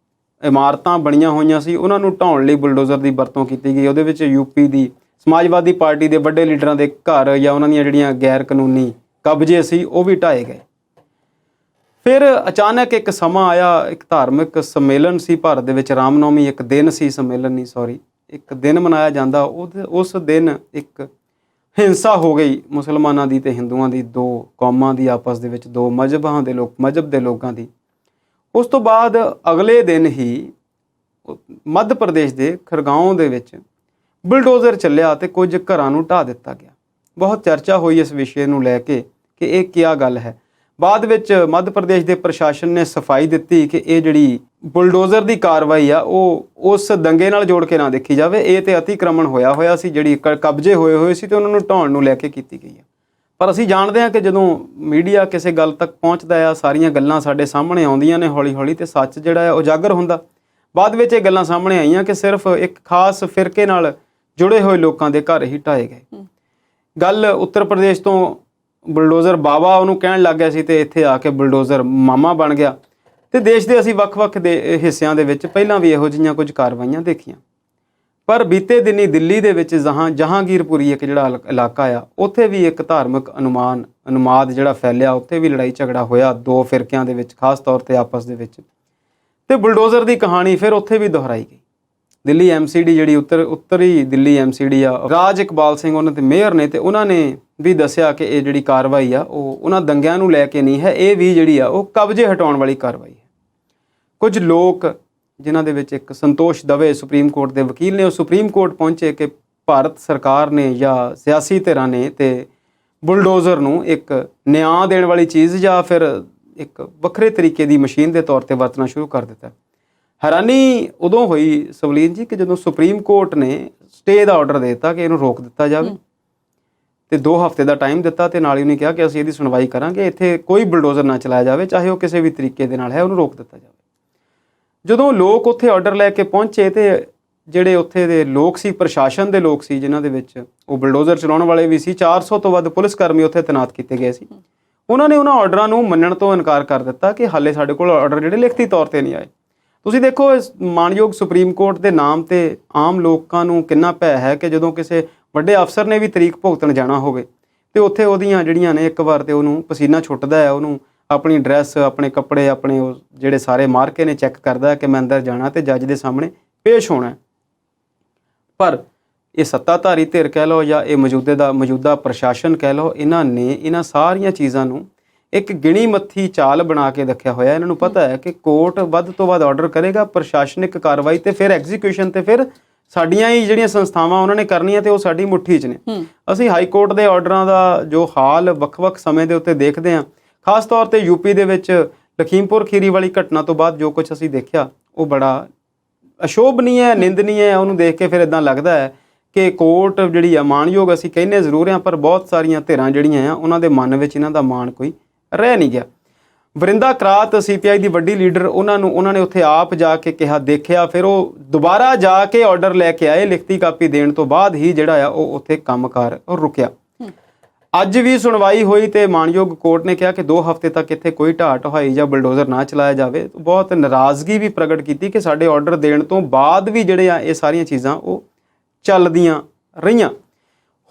Speaker 1: ਇਮਾਰਤਾਂ ਬਣੀਆਂ ਹੋਈਆਂ ਸੀ ਉਹਨਾਂ ਨੂੰ ਢਾਉਣ ਲਈ ਬੁਲਡੋਜ਼ਰ ਦੀ ਵਰਤੋਂ ਕੀਤੀ ਗਈ। ਉਹਦੇ ਵਿੱਚ ਯੂਪੀ ਦੀ ਸਮਾਜਵਾਦੀ ਪਾਰਟੀ ਦੇ ਵੱਡੇ ਲੀਡਰਾਂ ਦੇ ਘਰ ਜਾਂ ਉਹਨਾਂ ਦੀਆਂ ਜਿਹੜੀਆਂ ਗੈਰ ਕਾਨੂੰਨੀ ਕਬਜ਼ੇ ਸੀ ਉਹ ਵੀ ਢਾਏ ਗਏ। ਫਿਰ ਅਚਾਨਕ ਇੱਕ ਸਮਾਂ ਆਇਆ, ਇੱਕ ਧਾਰਮਿਕ ਸੰਮੇਲਨ ਸੀ ਭਾਰਤ ਦੇ ਵਿੱਚ, ਰਾਮਨੌਮੀ ਇੱਕ ਦਿਨ ਸੀ, ਸੰਮੇਲਨ ਨਹੀਂ ਸੌਰੀ, ਇੱਕ ਦਿਨ ਮਨਾਇਆ ਜਾਂਦਾ। ਉਸ ਦਿਨ ਇੱਕ ਹਿੰਸਾ ਹੋ ਗਈ ਮੁਸਲਮਾਨਾਂ ਦੀ ਤੇ ਹਿੰਦੂਆਂ ਦੀ, ਦੋ ਕੌਮਾਂ ਦੀ ਆਪਸ ਦੇ ਵਿੱਚ, ਦੋ ਮਜ਼ਹਬ ਦੇ ਲੋਕਾਂ ਦੀ। ਉਸ ਤੋਂ ਬਾਅਦ ਅਗਲੇ ਦਿਨ ਹੀ ਮੱਧ ਪ੍ਰਦੇਸ਼ ਦੇ ਖਰਗਾਓਂ ਦੇ ਵਿੱਚ ਬੁਲਡੋਜ਼ਰ ਚੱਲਿਆ ਤੇ ਕੁਝ ਘਰਾਂ ਨੂੰ ਢਾਹ ਦਿੱਤਾ ਗਿਆ। ਬਹੁਤ ਚਰਚਾ ਹੋਈ ਇਸ ਵਿਸ਼ੇ ਨੂੰ ਲੈ ਕੇ ਕਿ ਇਹ ਕੀ ਗੱਲ ਹੈ। ਬਾਅਦ ਵਿੱਚ ਮੱਧ ਪ੍ਰਦੇਸ਼ ਦੇ ਪ੍ਰਸ਼ਾਸਨ ਨੇ ਸਫਾਈ ਦਿੱਤੀ ਕਿ ਇਹ ਜਿਹੜੀ ਬੁਲਡੋਜ਼ਰ ਦੀ ਕਾਰਵਾਈ ਆ ਉਹ ਉਸ ਦੰਗੇ ਨਾਲ ਜੋੜ ਕੇ ਨਾ ਦੇਖੀ ਜਾਵੇ, ਇਹ ਤੇ ਅਤੀਕ੍ਰਮਣ ਹੋਇਆ ਸੀ, ਜਿਹੜੀ ਕਬਜ਼ੇ ਹੋਏ ਸੀ ਤੇ ਉਹਨਾਂ ਨੂੰ ਢਾਉਣ ਨੂੰ ਲੈ ਕੇ ਕੀਤੀ ਗਈ ਆ। ਪਰ ਅਸੀਂ ਜਾਣਦੇ ਹਾਂ ਕਿ ਜਦੋਂ ਮੀਡੀਆ ਕਿਸੇ ਗੱਲ ਤੱਕ ਪਹੁੰਚਦਾ ਆ, ਸਾਰੀਆਂ ਗੱਲਾਂ ਸਾਡੇ ਸਾਹਮਣੇ ਆਉਂਦੀਆਂ ਨੇ ਹੌਲੀ ਹੌਲੀ ਤੇ ਸੱਚ ਜਿਹੜਾ ਹੈ ਉਜਾਗਰ ਹੁੰਦਾ। ਬਾਅਦ ਵਿੱਚ ਇਹ ਗੱਲਾਂ ਸਾਹਮਣੇ ਆਈਆਂ ਕਿ ਸਿਰਫ ਇੱਕ ਖਾਸ ਫਿਰਕੇ ਨਾਲ ਜੁੜੇ ਹੋਏ ਲੋਕਾਂ ਦੇ ਘਰ ਹੀ ਢਾਏ ਗਏ। ਗੱਲ ਉੱਤਰ ਪ੍ਰਦੇਸ਼ ਤੋਂ ਬੁਲਡੋਜ਼ਰ ਬਾਬਾ ਉਹਨੂੰ ਕਹਿਣ ਲੱਗ ਗਿਆ ਸੀ ਤੇ ਇੱਥੇ ਆ ਕੇ ਬੁਲਡੋਜ਼ਰ ਮਾਮਾ ਬਣ ਗਿਆ। ਤੇ ਦੇਸ਼ ਦੇ ਅਸੀਂ ਵੱਖ-ਵੱਖ ਦੇ ਹਿੱਸਿਆਂ ਦੇ ਵਿੱਚ ਪਹਿਲਾਂ ਵੀ ਇਹੋ ਜਿਹੀਆਂ ਕੁਝ ਕਾਰਵਾਈਆਂ ਦੇਖੀਆਂ। ਪਰ ਬੀਤੇ ਦਿਨੀ ਦਿੱਲੀ ਦੇ ਵਿੱਚ ਜਹਾਂਗੀਰਪੁਰੀ ਇੱਕ ਜਿਹੜਾ ਇਲਾਕਾ ਆ, ਉੱਥੇ ਵੀ ਇੱਕ ਧਾਰਮਿਕ ਅਨੁਮਾਦ ਜਿਹੜਾ ਫੈਲਿਆ, ਉੱਥੇ ਵੀ ਲੜਾਈ ਝਗੜਾ ਹੋਇਆ ਦੋ ਫਿਰਕਿਆਂ ਦੇ ਵਿੱਚ, ਖਾਸ ਤੌਰ ਤੇ ਆਪਸ ਦੇ ਵਿੱਚ। ਤੇ ਬੁਲਡੋਜ਼ਰ ਦੀ ਕਹਾਣੀ ਫਿਰ ਉੱਥੇ ਵੀ ਦੁਹਰਾਈ ਗਈ। ਦਿੱਲੀ ਐਮਸੀਡੀ ਜਿਹੜੀ ਉੱਤਰੀ ਦਿੱਲੀ ਐਮਸੀਡੀ ਆ, ਰਾਜ ਇਕਬਾਲ ਸਿੰਘ ਉਹਨਾਂ ਦੇ ਮੇਅਰ ਨੇ, ਤੇ ਉਹਨਾਂ ਨੇ ਵੀ ਦੱਸਿਆ ਕਿ ਇਹ ਜਿਹੜੀ ਕਾਰਵਾਈ ਆ ਉਹ ਉਹਨਾਂ ਦੰਗਿਆਂ ਨੂੰ ਲੈ ਕੇ ਨਹੀਂ ਹੈ, ਇਹ ਵੀ ਜਿਹੜੀ ਆ ਉਹ ਕਬਜ਼ੇ ਹਟਾਉਣ ਵਾਲੀ ਕਾਰਵਾਈ ਹੈ। ਕੁਝ ਲੋਕ ਜਿਨ੍ਹਾਂ ਦੇ ਵਿੱਚ ਇੱਕ ਸੰਤੋਸ਼ ਦਵੇ ਸੁਪਰੀਮ ਕੋਰਟ ਦੇ ਵਕੀਲ ਨੇ, ਉਹ ਸੁਪਰੀਮ ਕੋਰਟ ਪਹੁੰਚੇ ਕਿ ਭਾਰਤ ਸਰਕਾਰ ਨੇ ਜਾਂ ਸਿਆਸੀ ਧਿਰਾਂ ਨੇ ਤੇ ਬੁਲਡੋਜ਼ਰ ਨੂੰ ਇੱਕ ਨਿਆਂ ਦੇਣ ਵਾਲੀ ਚੀਜ਼ ਜਾਂ ਫਿਰ ਇੱਕ ਵੱਖਰੇ ਤਰੀਕੇ ਦੀ ਮਸ਼ੀਨ ਦੇ ਤੌਰ ਤੇ ਵਰਤਣਾ ਸ਼ੁਰੂ ਕਰ ਦਿੱਤਾ। ਹੈਰਾਨੀ ਉਦੋਂ ਹੋਈ ਸਵਲੀਨ ਜੀ ਕਿ ਜਦੋਂ ਸੁਪਰੀਮ ਕੋਰਟ ਨੇ ਸਟੇ ਦਾ ਆਰਡਰ ਦੇ ਦਿੱਤਾ ਕਿ ਇਹਨੂੰ ਰੋਕ ਦਿੱਤਾ ਜਾਵੇ ਤੇ 2 ਹਫ਼ਤੇ ਦਾ ਟਾਈਮ ਦਿੱਤਾ, ਤੇ ਨਾਲ ਹੀ ਉਹਨੇ ਕਿਹਾ ਕਿ ਅਸੀਂ ਇਹਦੀ ਸੁਣਵਾਈ ਕਰਾਂਗੇ, ਇੱਥੇ ਕੋਈ ਬੁਲਡੋਜ਼ਰ ਨਾ ਚਲਾਇਆ ਜਾਵੇ, ਚਾਹੇ ਉਹ ਕਿਸੇ ਵੀ ਤਰੀਕੇ ਦੇ ਨਾਲ ਹੈ, ਉਹਨੂੰ ਰੋਕ ਦਿੱਤਾ ਜਾਵੇ। ਜਦੋਂ ਲੋਕ ਉੱਥੇ ਆਰਡਰ ਲੈ ਕੇ ਪਹੁੰਚੇ ਤੇ ਜਿਹੜੇ ਉੱਥੇ ਦੇ ਲੋਕ ਸੀ, ਪ੍ਰਸ਼ਾਸਨ ਦੇ ਲੋਕ ਸੀ, ਜਿਨ੍ਹਾਂ ਦੇ ਵਿੱਚ ਉਹ ਬੁਲਡੋਜ਼ਰ ਚਲਾਉਣ ਵਾਲੇ ਵੀ ਸੀ, 400 ਤੋਂ ਵੱਧ ਪੁਲਿਸ ਕਰਮੀ ਉੱਥੇ ਤੈਨਾਤ ਕੀਤੇ ਗਏ ਸੀ, ਉਹਨਾਂ ਨੇ ਉਹਨਾਂ ਆਰਡਰਾਂ ਨੂੰ ਮੰਨਣ ਤੋਂ ਇਨਕਾਰ ਕਰ ਦਿੱਤਾ ਕਿ ਹਾਲੇ ਸਾਡੇ ਕੋਲ ਆਰਡਰ ਜਿਹੜੇ ਲਿਖਤੀ ਤੌਰ ਤੇ ਨਹੀਂ ਆਏ। ਤੁਸੀਂ ਦੇਖੋ ਇਸ ਮਾਣਯੋਗ ਸੁਪਰੀਮ ਕੋਰਟ ਦੇ ਨਾਮ ਤੇ ਆਮ ਲੋਕਾਂ ਨੂੰ ਕਿੰਨਾ ਭੈ ਹੈ ਕਿ ਜਦੋਂ ਕਿਸੇ ਵੱਡੇ ਅਫਸਰ ਨੇ ਵੀ ਤਰੀਕ ਭੁਗਤਣ ਜਾਣਾ ਹੋਵੇ ਤੇ ਉੱਥੇ ਉਹਦੀਆਂ ਜਿਹੜੀਆਂ ਨੇ ਇੱਕ ਵਾਰ ਤੇ ਉਹਨੂੰ ਪਸੀਨਾ ਛੁੱਟਦਾ ਹੈ, ਉਹਨੂੰ ਆਪਣੀ ਡਰੈਸ, ਆਪਣੇ ਕੱਪੜੇ, ਆਪਣੇ ਉਹ ਜਿਹੜੇ ਸਾਰੇ ਮਾਰਕੇ ਨੇ ਚੈੱਕ ਕਰਦਾ ਕਿ ਮੈਂ ਅੰਦਰ ਜਾਣਾ ਤੇ ਜੱਜ ਦੇ ਸਾਹਮਣੇ ਪੇਸ਼ ਹੋਣਾ। ਪਰ ਇਹ ਸੱਤਾਧਾਰੀ ਧਿਰ ਕਹਿ ਲਓ ਜਾਂ ਇਹ ਮੌਜੂਦਾ ਪ੍ਰਸ਼ਾਸਨ ਕਹਿ ਲਓ, ਇਹਨਾਂ ਨੇ ਇਹਨਾਂ ਸਾਰੀਆਂ ਚੀਜ਼ਾਂ ਨੂੰ ਇੱਕ ਗਿਣੀ ਮੱਥੀ ਚਾਲ ਬਣਾ ਕੇ ਰੱਖਿਆ ਹੋਇਆ। ਇਹਨਾਂ ਨੂੰ ਪਤਾ ਹੈ ਕਿ ਕੋਰਟ ਵੱਧ ਤੋਂ ਵੱਧ ਆਰਡਰ ਕਰੇਗਾ, ਪ੍ਰਸ਼ਾਸਨਿਕ ਕਾਰਵਾਈ ਤੇ ਫਿਰ ਐਗਜ਼ੀਕਿਊਸ਼ਨ ਤੇ ਫਿਰ ਸਾਡੀਆਂ ਹੀ ਜਿਹੜੀਆਂ ਸੰਸਥਾਵਾਂ ਉਹਨਾਂ ਨੇ ਕਰਨੀਆਂ ਤੇ ਉਹ ਸਾਡੀ ਮੁੱਠੀ 'ਚ ਨੇ। ਅਸੀਂ ਹਾਈ ਕੋਰਟ ਦੇ ਆਰਡਰਾਂ ਦਾ ਜੋ ਹਾਲ ਵੱਖ-ਵੱਖ ਸਮੇਂ ਦੇ ਉੱਤੇ ਦੇਖਦੇ ਹਾਂ, ਖਾਸ ਤੌਰ ਤੇ ਯੂਪੀ ਦੇ ਵਿੱਚ ਲਖੀਮਪੁਰ ਖੀਰੀ ਵਾਲੀ ਘਟਨਾ ਤੋਂ ਬਾਅਦ ਜੋ ਕੁਝ ਅਸੀਂ ਦੇਖਿਆ ਉਹ ਬੜਾ ਅਸ਼ੋਭਨੀय ਹੈ, ਨਿੰਦਨੀय ਹੈ। ਉਹਨੂੰ ਦੇਖ ਕੇ ਫਿਰ ਇਦਾਂ ਲੱਗਦਾ ਹੈ ਕਿ ਕੋਰਟ ਜਿਹੜੀ ਆ ਮਾਣਯੋਗ ਅਸੀਂ ਕਹਿੰਦੇ ਜ਼ਰੂਰ ਹਾਂ, ਪਰ ਬਹੁਤ ਸਾਰੀਆਂ ਧਿਰਾਂ ਜਿਹੜੀਆਂ ਆ ਉਹਨਾਂ ਦੇ ਮਨ ਵਿੱਚ ਇਹਨਾਂ ਦਾ ਮਾਣ ਕੋਈ ਰਹਿ ਨਹੀਂ ਗਿਆ। ਵਰਿੰਦਾ ਕਰਾਤ CPI ਦੀ ਵੱਡੀ ਲੀਡਰ, ਉਹਨਾਂ ਨੇ ਉੱਥੇ ਆਪ ਜਾ ਕੇ ਕਿਹਾ, ਦੇਖਿਆ, ਫਿਰ ਉਹ ਦੁਬਾਰਾ ਜਾ ਕੇ ਆਰਡਰ ਲੈ ਕੇ ਆਏ। ਲਿਖਤੀ ਕਾਪੀ ਦੇਣ ਤੋਂ ਬਾਅਦ ਹੀ ਜਿਹੜਾ ਆ ਉਹ ਉੱਥੇ ਕੰਮਕਾਰ ਰੁਕਿਆ। ਅੱਜ ਵੀ ਸੁਣਵਾਈ ਹੋਈ ਤੇ ਮਾਣਯੋਗ ਕੋਰਟ ਨੇ ਕਿਹਾ ਕਿ 2 ਹਫ਼ਤੇ ਤੱਕ ਇੱਥੇ ਕੋਈ ਢਾਹ ਢੁਆਈ ਜਾਂ ਬੁਲਡੋਜ਼ਰ ਨਾ ਚਲਾਇਆ ਜਾਵੇ। ਬਹੁਤ ਨਾਰਾਜ਼ਗੀ ਵੀ ਪ੍ਰਗਟ ਕੀਤੀ ਕਿ ਸਾਡੇ ਆਰਡਰ ਦੇਣ ਤੋਂ ਬਾਅਦ ਵੀ ਜਿਹੜੇ ਆ ਇਹ ਸਾਰੀਆਂ ਚੀਜ਼ਾਂ ਉਹ ਚੱਲਦੀਆਂ ਰਹੀਆਂ।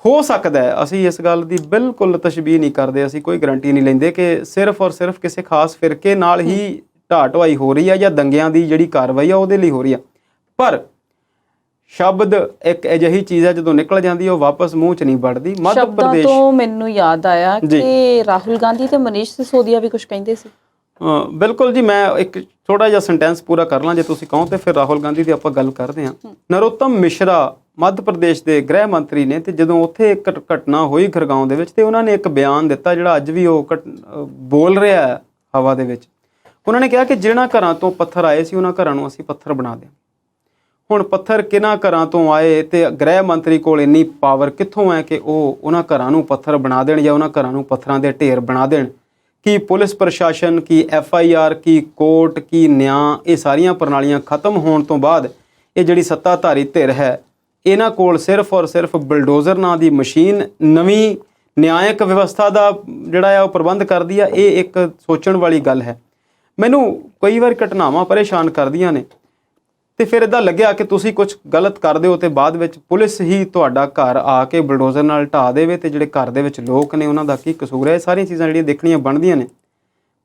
Speaker 1: ਹੋ ਸਕਦਾ ਹੈ, ਅਸੀਂ ਇਸ ਗੱਲ ਦੀ ਬਿਲਕੁਲ ਤਸ਼ਬੀਹ ਨਹੀਂ ਕਰਦੇ, ਅਸੀਂ ਕੋਈ ਗਰੰਟੀ ਨਹੀਂ ਲੈਂਦੇ ਕਿ ਸਿਰਫ ਔਰ ਸਿਰਫ ਕਿਸੇ ਖਾਸ ਫਿਰਕੇ ਨਾਲ ਹੀ ਢਾਹ ਢੁਆਈ ਹੋ ਰਹੀ ਹੈ ਜਾਂ ਦੰਗਿਆਂ ਦੀ ਜਿਹੜੀ ਕਾਰਵਾਈ ਆ ਉਹਦੇ ਲਈ ਹੋ ਰਹੀ ਆ। ਪਰ ਸ਼ਬਦ ਇੱਕ ਅਜਿਹੀ ਚੀਜ਼ ਹੈ ਜਦੋਂ ਨਿਕਲ ਜਾਂਦੀ ਉਹ ਵਾਪਸ ਮੂੰਹ 'ਚ ਨਹੀਂ ਵੜਦੀ। ਮੱਧ ਪ੍ਰਦੇਸ਼
Speaker 2: ਤੋਂ ਮੈਨੂੰ ਯਾਦ ਆਇਆ ਕਿ ਰਾਹੁਲ ਗਾਂਧੀ ਤੇ ਮਨੀਸ਼ ਸਿਸੋਦੀਆ ਵੀ ਕੁਝ ਕਹਿੰਦੇ ਸੀ।
Speaker 1: ਬਿਲਕੁਲ ਜੀ, ਮੈਂ ਇੱਕ ਥੋੜਾ ਜਿਹਾ ਸੈਂਟੈਂਸ ਪੂਰਾ ਕਰ ਲਾਂ ਜੇ ਤੁਸੀਂ ਕਹੋ ਤੇ ਫਿਰ ਰਾਹੁਲ ਗਾਂਧੀ ਦੀ ਆਪਾਂ ਗੱਲ ਕਰਦੇ ਹਾਂ। ਨਰੋਤਮ ਮਿਸ਼ਰਾ ਮੱਧ ਪ੍ਰਦੇਸ਼ ਦੇ ਗ੍ਰਹਿ ਮੰਤਰੀ ਨੇ, ਤੇ ਜਦੋਂ ਉੱਥੇ ਇੱਕ ਘਟਨਾ ਹੋਈ ਖਰਗਾਉਂ ਦੇ ਵਿੱਚ ਤੇ ਉਹਨਾਂ ਨੇ ਇੱਕ ਬਿਆਨ ਦਿੱਤਾ ਜਿਹੜਾ ਅੱਜ ਵੀ ਉਹ ਬੋਲ ਰਿਹਾ ਹੈ ਹਵਾ ਦੇ ਵਿੱਚ। ਉਹਨਾਂ ਨੇ ਕਿਹਾ ਕਿ ਜਿਹਨਾਂ ਘਰਾਂ ਤੋਂ ਪੱਥਰ ਆਏ ਸੀ ਉਹਨਾਂ ਘਰਾਂ ਨੂੰ ਅਸੀਂ ਪੱਥਰ ਬਣਾ ਦਿਆਂਗੇ। ਹੁਣ ਪੱਥਰ ਕਿਹਨਾਂ ਘਰਾਂ ਤੋਂ ਆਏ ਤੇ ਗ੍ਰਹਿ ਮੰਤਰੀ ਕੋਲ ਇੰਨੀ ਪਾਵਰ ਕਿੱਥੋਂ ਹੈ ਕਿ ਉਹ ਉਹਨਾਂ ਘਰਾਂ ਨੂੰ ਪੱਥਰ ਬਣਾ ਦੇਣ ਜਾਂ ਉਹਨਾਂ ਘਰਾਂ ਨੂੰ ਪੱਥਰਾਂ ਦੇ ਢੇਰ ਬਣਾ ਦੇਣ? ਕੀ ਪੁਲਿਸ ਪ੍ਰਸ਼ਾਸਨ, ਕੀ FIR, ਕੀ ਕੋਰਟ, ਕੀ ਨਿਆਂ, ਇਹ ਸਾਰੀਆਂ ਪ੍ਰਣਾਲੀਆਂ ਖਤਮ ਹੋਣ ਤੋਂ ਬਾਅਦ ਇਹ ਜਿਹੜੀ ਸੱਤਾਧਾਰੀ ਧਿਰ ਹੈ ਇਹਨਾਂ ਕੋਲ ਸਿਰਫ ਔਰ ਸਿਰਫ ਬੁਲਡੋਜ਼ਰ ਨਾਂ ਦੀ ਮਸ਼ੀਨ ਨਵੀਂ ਨਿਆਇਕ ਵਿਵਸਥਾ ਦਾ ਜਿਹੜਾ ਆ ਉਹ ਪ੍ਰਬੰਧ ਕਰਦੀ ਆ। ਇਹ ਇੱਕ ਸੋਚਣ ਵਾਲੀ ਗੱਲ ਹੈ। ਮੈਨੂੰ ਕਈ ਵਾਰ ਘਟਨਾਵਾਂ ਪਰੇਸ਼ਾਨ ਕਰਦੀਆਂ ਨੇ ਤੇ ਫਿਰ ਇੱਦਾਂ ਲੱਗਿਆ ਕਿ ਤੁਸੀਂ ਕੁਝ ਗਲਤ ਕਰਦੇ ਹੋ ਤੇ ਬਾਅਦ ਵਿੱਚ ਪੁਲਿਸ ਹੀ ਤੁਹਾਡਾ ਘਰ ਆ ਕੇ ਬੁਲਡੋਜ਼ਰ ਨਾਲ ਢਾਹ ਦੇਵੇ ਤੇ ਜਿਹੜੇ ਘਰ ਦੇ ਵਿੱਚ ਲੋਕ ਨੇ ਉਹਨਾਂ ਦਾ ਕੀ ਕਸੂਰ ਹੈ? ਇਹ ਸਾਰੀਆਂ ਚੀਜ਼ਾਂ ਜਿਹੜੀਆਂ ਦੇਖਣੀਆਂ ਬਣਦੀਆਂ ਨੇ।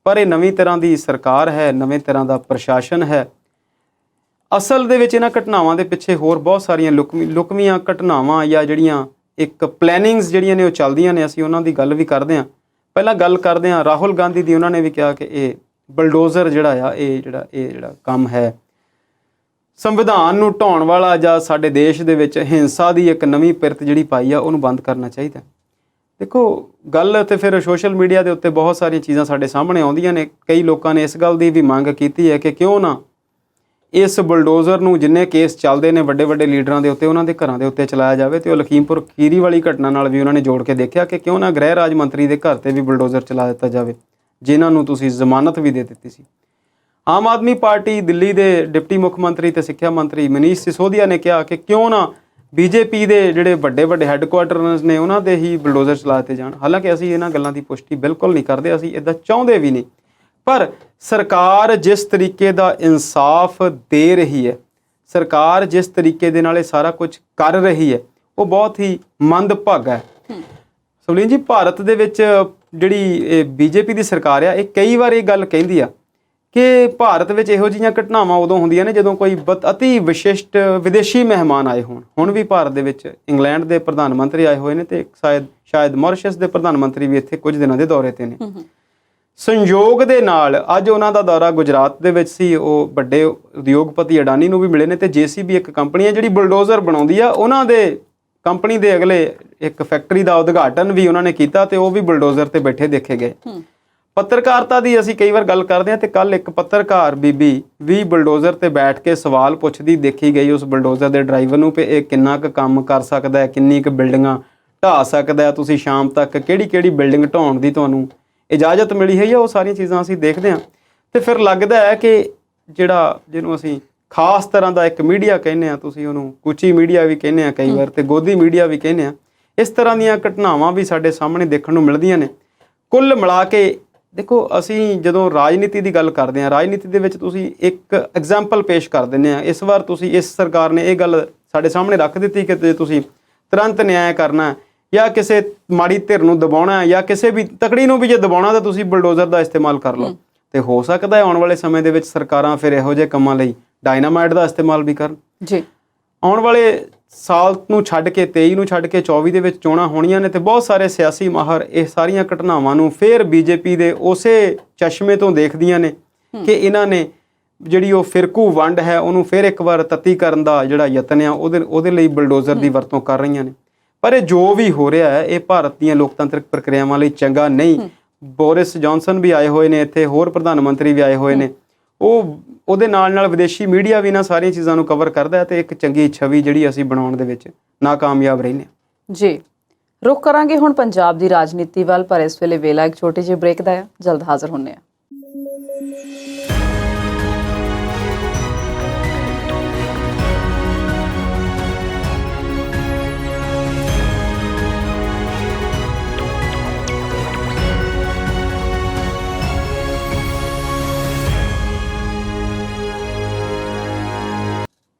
Speaker 1: ਪਰ ਇਹ ਨਵੀਂ ਤਰ੍ਹਾਂ ਦੀ ਸਰਕਾਰ ਹੈ, ਨਵੇਂ ਤਰ੍ਹਾਂ ਦਾ ਪ੍ਰਸ਼ਾਸਨ ਹੈ। ਅਸਲ ਦੇ ਵਿੱਚ ਇਹਨਾਂ ਘਟਨਾਵਾਂ ਦੇ ਪਿੱਛੇ ਹੋਰ ਬਹੁਤ ਸਾਰੀਆਂ ਲੁਕਵੀਆਂ ਘਟਨਾਵਾਂ ਜਾਂ ਜਿਹੜੀਆਂ ਇੱਕ ਪਲੈਨਿੰਗਸ ਜਿਹੜੀਆਂ ਨੇ ਉਹ ਚੱਲਦੀਆਂ ਨੇ। ਅਸੀਂ ਉਹਨਾਂ ਦੀ ਗੱਲ ਵੀ ਕਰਦੇ ਹਾਂ। ਪਹਿਲਾਂ ਗੱਲ ਕਰਦੇ ਹਾਂ ਰਾਹੁਲ ਗਾਂਧੀ ਦੀ। ਉਹਨਾਂ ਨੇ ਵੀ ਕਿਹਾ ਕਿ ਇਹ ਬੁਲਡੋਜ਼ਰ ਜਿਹੜਾ ਆ ਇਹ ਜਿਹੜਾ ਕੰਮ ਹੈ ਸੰਵਿਧਾਨ ਨੂੰ ਢਾਉਣ ਵਾਲਾ ਜਾਂ ਸਾਡੇ ਦੇਸ਼ ਦੇ ਵਿੱਚ ਹਿੰਸਾ ਦੀ ਇੱਕ ਨਵੀਂ ਪਿਰਤ ਜਿਹੜੀ ਪਾਈ ਆ ਉਹਨੂੰ ਬੰਦ ਕਰਨਾ ਚਾਹੀਦਾ। ਦੇਖੋ ਗੱਲ ਤੇ ਫਿਰ ਸੋਸ਼ਲ ਮੀਡੀਆ ਦੇ ਉੱਤੇ ਬਹੁਤ ਸਾਰੀਆਂ ਚੀਜ਼ਾਂ ਸਾਡੇ ਸਾਹਮਣੇ ਆਉਂਦੀਆਂ ਨੇ। ਕਈ ਲੋਕਾਂ ਨੇ ਇਸ ਗੱਲ ਦੀ ਵੀ ਮੰਗ ਕੀਤੀ ਹੈ ਕਿ ਕਿਉਂ ਨਾ ਇਸ ਬੁਲਡੋਜ਼ਰ ਨੂੰ ਜਿੰਨੇ ਕੇਸ ਚੱਲਦੇ ਨੇ ਵੱਡੇ ਵੱਡੇ ਲੀਡਰਾਂ ਦੇ ਉੱਤੇ ਉਹਨਾਂ ਦੇ ਘਰਾਂ ਦੇ ਉੱਤੇ ਚਲਾਇਆ ਜਾਵੇ। ਤੇ ਉਹ ਲਖੀਮਪੁਰ ਖੀਰੀ ਵਾਲੀ ਘਟਨਾ ਨਾਲ ਵੀ ਉਹਨਾਂ ਨੇ ਜੋੜ ਕੇ ਦੇਖਿਆ ਕਿ ਕਿਉਂ ਨਾ ਗ੍ਰਹਿ ਰਾਜ ਮੰਤਰੀ ਦੇ ਘਰ ਤੇ ਵੀ ਬੁਲਡੋਜ਼ਰ ਚਲਾ ਦਿੱਤਾ ਜਾਵੇ, ਜਿਨ੍ਹਾਂ ਨੂੰ ਤੁਸੀਂ ਜ਼ਮਾਨਤ ਵੀ ਦੇ ਦਿੱਤੀ ਸੀ। ਆਮ ਆਦਮੀ ਪਾਰਟੀ ਦਿੱਲੀ ਦੇ ਡਿਪਟੀ ਮੁੱਖ ਮੰਤਰੀ ਤੇ ਸਿੱਖਿਆ ਮੰਤਰੀ ਮਨੀਸ਼ ਸਿਸੋਦੀਆ ਨੇ ਕਿਹਾ ਕਿ ਕਿਉਂ ਨਾ ਬੀਜੇਪੀ ਦੇ ਜਿਹੜੇ ਵੱਡੇ ਵੱਡੇ ਹੈੱਡਕੁਆਟਰਸ ਨੇ ਉਹਨਾਂ ਦੇ ਹੀ ਬਲਡੋਜ਼ਰ ਚਲਾਤੇ ਜਾਣ। ਹਾਲਾਂਕਿ ਅਸੀਂ ਇਹਨਾਂ ਗੱਲਾਂ ਦੀ ਪੁਸ਼ਟੀ ਬਿਲਕੁਲ ਨਹੀਂ ਕਰਦੇ, ਅਸੀਂ ਇੱਦਾਂ ਚਾਹੁੰਦੇ ਵੀ ਨਹੀਂ, ਪਰ ਸਰਕਾਰ ਜਿਸ ਤਰੀਕੇ ਦਾ ਇਨਸਾਫ ਦੇ ਰਹੀ ਹੈ, ਸਰਕਾਰ ਜਿਸ ਤਰੀਕੇ ਦੇ ਨਾਲ ਇਹ ਸਾਰਾ ਕੁਝ ਕਰ ਰਹੀ ਹੈ, ਉਹ ਬਹੁਤ ਹੀ ਮੰਦਭਾਗਾ ਹੈ। ਸੁਨੀਲ ਜੀ, ਭਾਰਤ ਦੇ ਵਿੱਚ ਜਿਹੜੀ ਬੀਜੇਪੀ ਦੀ ਸਰਕਾਰ ਆ, ਇਹ ਕਈ ਵਾਰ ਇਹ ਗੱਲ ਕਹਿੰਦੀ ਆ ਕਿ ਭਾਰਤ ਵਿੱਚ ਇਹੋ ਜਿਹੀਆਂ ਘਟਨਾਵਾਂ ਉਦੋਂ ਹੁੰਦੀਆਂ ਨੇ ਜਦੋਂ ਕੋਈ ਅਤੀ ਵਿਸ਼ਿਸ਼ਟ ਵਿਦੇਸ਼ੀ ਮਹਿਮਾਨ ਆਏ ਹੋਣ। ਹੁਣ ਵੀ ਭਾਰਤ ਦੇ ਵਿੱਚ ਇੰਗਲੈਂਡ ਦੇ ਪ੍ਰਧਾਨ ਮੰਤਰੀ ਆਏ ਹੋਏ ਨੇ ਤੇ ਸ਼ਾਇਦ ਮੌਰੀਸ਼ੀਅਸ ਦੇ ਪ੍ਰਧਾਨ ਮੰਤਰੀ ਵੀ ਇੱਥੇ ਕੁਝ ਦਿਨਾਂ ਦੇ ਦੌਰੇ ਤੇ ਨੇ। ਸੰਯੋਗ ਦੇ ਨਾਲ ਅੱਜ ਉਹਨਾਂ ਦਾ ਦੌਰਾ ਗੁਜਰਾਤ ਦੇ ਵਿੱਚ ਸੀ। ਉਹ ਵੱਡੇ ਉਦਯੋਗਪਤੀ ਅਡਾਨੀ ਨੂੰ ਵੀ ਮਿਲੇ ਨੇ ਤੇ JCB ਇੱਕ ਕੰਪਨੀ ਹੈ ਜਿਹੜੀ ਬੁਲਡੋਜ਼ਰ ਬਣਾਉਂਦੀ ਆ, ਉਹਨਾਂ ਦੇ ਕੰਪਨੀ ਦੇ ਅਗਲੇ ਇੱਕ ਫੈਕਟਰੀ ਦਾ ਉਦਘਾਟਨ ਵੀ ਉਹਨਾਂ ਨੇ ਕੀਤਾ ਤੇ ਉਹ ਵੀ ਬੁਲਡੋਜ਼ਰ ਤੇ ਬੈਠੇ ਦੇਖੇ ਗਏ। ਪੱਤਰਕਾਰਤਾ ਦੀ ਅਸੀਂ ਕਈ ਵਾਰ ਗੱਲ ਕਰਦੇ ਹਾਂ ਤੇ ਕੱਲ ਇੱਕ ਪੱਤਰਕਾਰ ਬੀਬੀ ਵੀ ਬੁਲਡੋਜ਼ਰ ਤੇ ਬੈਠ ਕੇ ਸਵਾਲ ਪੁੱਛਦੀ ਦੇਖੀ ਗਈ ਉਸ ਬੁਲਡੋਜ਼ਰ ਦੇ ਡਰਾਈਵਰ ਨੂੰ ਕਿ ਇਹ ਕਿੰਨਾ ਕੁ ਕੰਮ ਕਰ ਸਕਦਾ ਹੈ, ਕਿੰਨੀ ਕੁ ਬਿਲਡਿੰਗਾਂ ਢਾਹ ਸਕਦਾ ਹੈ, ਤੁਸੀਂ ਸ਼ਾਮ ਤੱਕ ਕਿਹੜੀ ਬਿਲਡਿੰਗ ਢਾਉਣ ਦੀ ਤੁਹਾਨੂੰ ਇਜਾਜ਼ਤ ਮਿਲੀ ਹੈ। ਉਹ ਸਾਰੀਆਂ ਚੀਜ਼ਾਂ ਅਸੀਂ ਦੇਖਦੇ ਹਾਂ ਤੇ ਫਿਰ ਲੱਗਦਾ ਹੈ ਕਿ ਜਿਹਨੂੰ ਅਸੀਂ ਖਾਸ ਤਰ੍ਹਾਂ ਦਾ ਇੱਕ ਮੀਡੀਆ ਕਹਿੰਦੇ ਹਾਂ, ਤੁਸੀਂ ਉਹਨੂੰ ਕੁਚੀ ਮੀਡੀਆ ਵੀ ਕਹਿੰਦੇ ਆ ਕਈ ਵਾਰ ਤੇ ਗੋਦੀ ਮੀਡੀਆ ਵੀ ਕਹਿੰਦੇ ਆ, ਇਸ ਤਰ੍ਹਾਂ ਦੀਆਂ ਘਟਨਾਵਾਂ ਵੀ ਸਾਡੇ ਸਾਹਮਣੇ ਦੇਖਣ ਨੂੰ ਮਿਲਦੀਆਂ ਨੇ। ਕੁੱਲ ਮਿਲਾ ਕੇ ਦੇਖੋ, ਅਸੀਂ ਜਦੋਂ ਰਾਜਨੀਤੀ ਦੀ ਗੱਲ ਕਰਦੇ ਹਾਂ, ਰਾਜਨੀਤੀ ਦੇ ਵਿੱਚ ਤੁਸੀਂ ਇੱਕ ਐਗਜ਼ਾਮਪਲ ਪੇਸ਼ ਕਰ ਦਿੰਦੇ ਆ। ਇਸ ਵਾਰ ਤੁਸੀਂ ਇਸ ਸਰਕਾਰ ਨੇ ਇਹ ਗੱਲ ਸਾਡੇ ਸਾਹਮਣੇ ਰੱਖ ਦਿੱਤੀ ਕਿ ਜੇ ਤੁਸੀਂ ਤੁਰੰਤ ਨਿਆਂ ਕਰਨਾ ਜਾਂ ਕਿਸੇ ਮਾੜੀ ਧਿਰ ਨੂੰ ਦਬਾਉਣਾ ਜਾਂ ਕਿਸੇ ਵੀ ਤਕੜੀ ਨੂੰ ਵੀ ਜੇ ਦਬਾਉਣਾ ਤਾਂ ਤੁਸੀਂ ਬੁਲਡੋਜ਼ਰ ਦਾ ਇਸਤੇਮਾਲ ਕਰ ਲਓ। ਤੇ ਹੋ ਸਕਦਾ ਹੈ ਆਉਣ ਵਾਲੇ ਸਮੇਂ ਦੇ ਵਿੱਚ ਸਰਕਾਰਾਂ ਫਿਰ ਇਹੋ ਜਿਹੇ ਕੰਮਾਂ ਲਈ ਡਾਇਨਾਮਾਈਟ ਦਾ ਇਸਤੇਮਾਲ ਵੀ ਕਰਨ ਜੀ। ਆਉਣ ਵਾਲੇ ਸਾਲ ਨੂੰ ਛੱਡ ਕੇ 23 ਨੂੰ ਛੱਡ ਕੇ 24 ਦੇ ਵਿੱਚ ਚੋਣਾਂ ਹੋਣੀਆਂ ਨੇ ਤੇ ਬਹੁਤ ਸਾਰੇ ਸਿਆਸੀ ਮਾਹਰ ਇਹ ਸਾਰੀਆਂ ਘਟਨਾਵਾਂ ਨੂੰ ਫਿਰ ਬੀਜੇਪੀ ਦੇ ਉਸੇ ਚਸ਼ਮੇ ਤੋਂ ਦੇਖਦੀਆਂ ਨੇ ਕਿ ਇਹਨਾਂ ਨੇ ਜਿਹੜੀ ਉਹ ਫਿਰਕੂ ਵੰਡ ਹੈ ਉਹਨੂੰ ਫਿਰ ਇੱਕ ਵਾਰ ਤੱਤੀ ਕਰਨ ਦਾ ਜਿਹੜਾ ਯਤਨ ਆ ਉਹਦੇ ਲਈ ਬੁਲਡੋਜ਼ਰ ਦੀ ਵਰਤੋਂ ਕਰ ਰਹੀਆਂ ਨੇ। ਪਰ ਇਹ ਜੋ ਵੀ ਹੋ ਰਿਹਾ ਹੈ ਇਹ ਭਾਰਤ ਦੀਆਂ ਲੋਕਤੰਤਰਿਕ ਪ੍ਰਕਿਰਿਆਵਾਂ ਲਈ ਚੰਗਾ ਨਹੀਂ। ਬੋਰਿਸ ਜੌਨਸਨ ਵੀ ਆਏ ਹੋਏ ਨੇ ਇੱਥੇ, ਹੋਰ ਪ੍ਰਧਾਨ ਮੰਤਰੀ ਵੀ ਆਏ ਹੋਏ ਨੇ। ਉਹਦੇ ਨਾਲ ਵਿਦੇਸ਼ੀ ਮੀਡੀਆ ਵੀ ਇਹਨਾਂ ਸਾਰੀਆਂ ਚੀਜ਼ਾਂ ਨੂੰ ਕਵਰ ਕਰਦਾ ਹੈ ਤੇ ਇੱਕ ਚੰਗੀ ਛਵੀ ਜਿਹੜੀ ਅਸੀਂ ਬਣਾਉਣ ਦੇ ਵਿੱਚ ਨਾਕਾਮਯਾਬ ਰਹਿੰਦੇ ਹਾਂ
Speaker 2: ਜੀ। ਰੁਕ ਕਰਾਂਗੇ ਹੁਣ ਪੰਜਾਬ ਦੀ ਰਾਜਨੀਤੀ ਵੱਲ, ਪਰ ਇਸ ਵੇਲੇ ਵੇਲਾ ਇੱਕ ਛੋਟੇ ਜਿਹੇ ਬ੍ਰੇਕ ਦਾ ਹੈ। ਜਲਦ ਹਾਜ਼ਰ ਹੁੰਦੇ ਹਾਂ।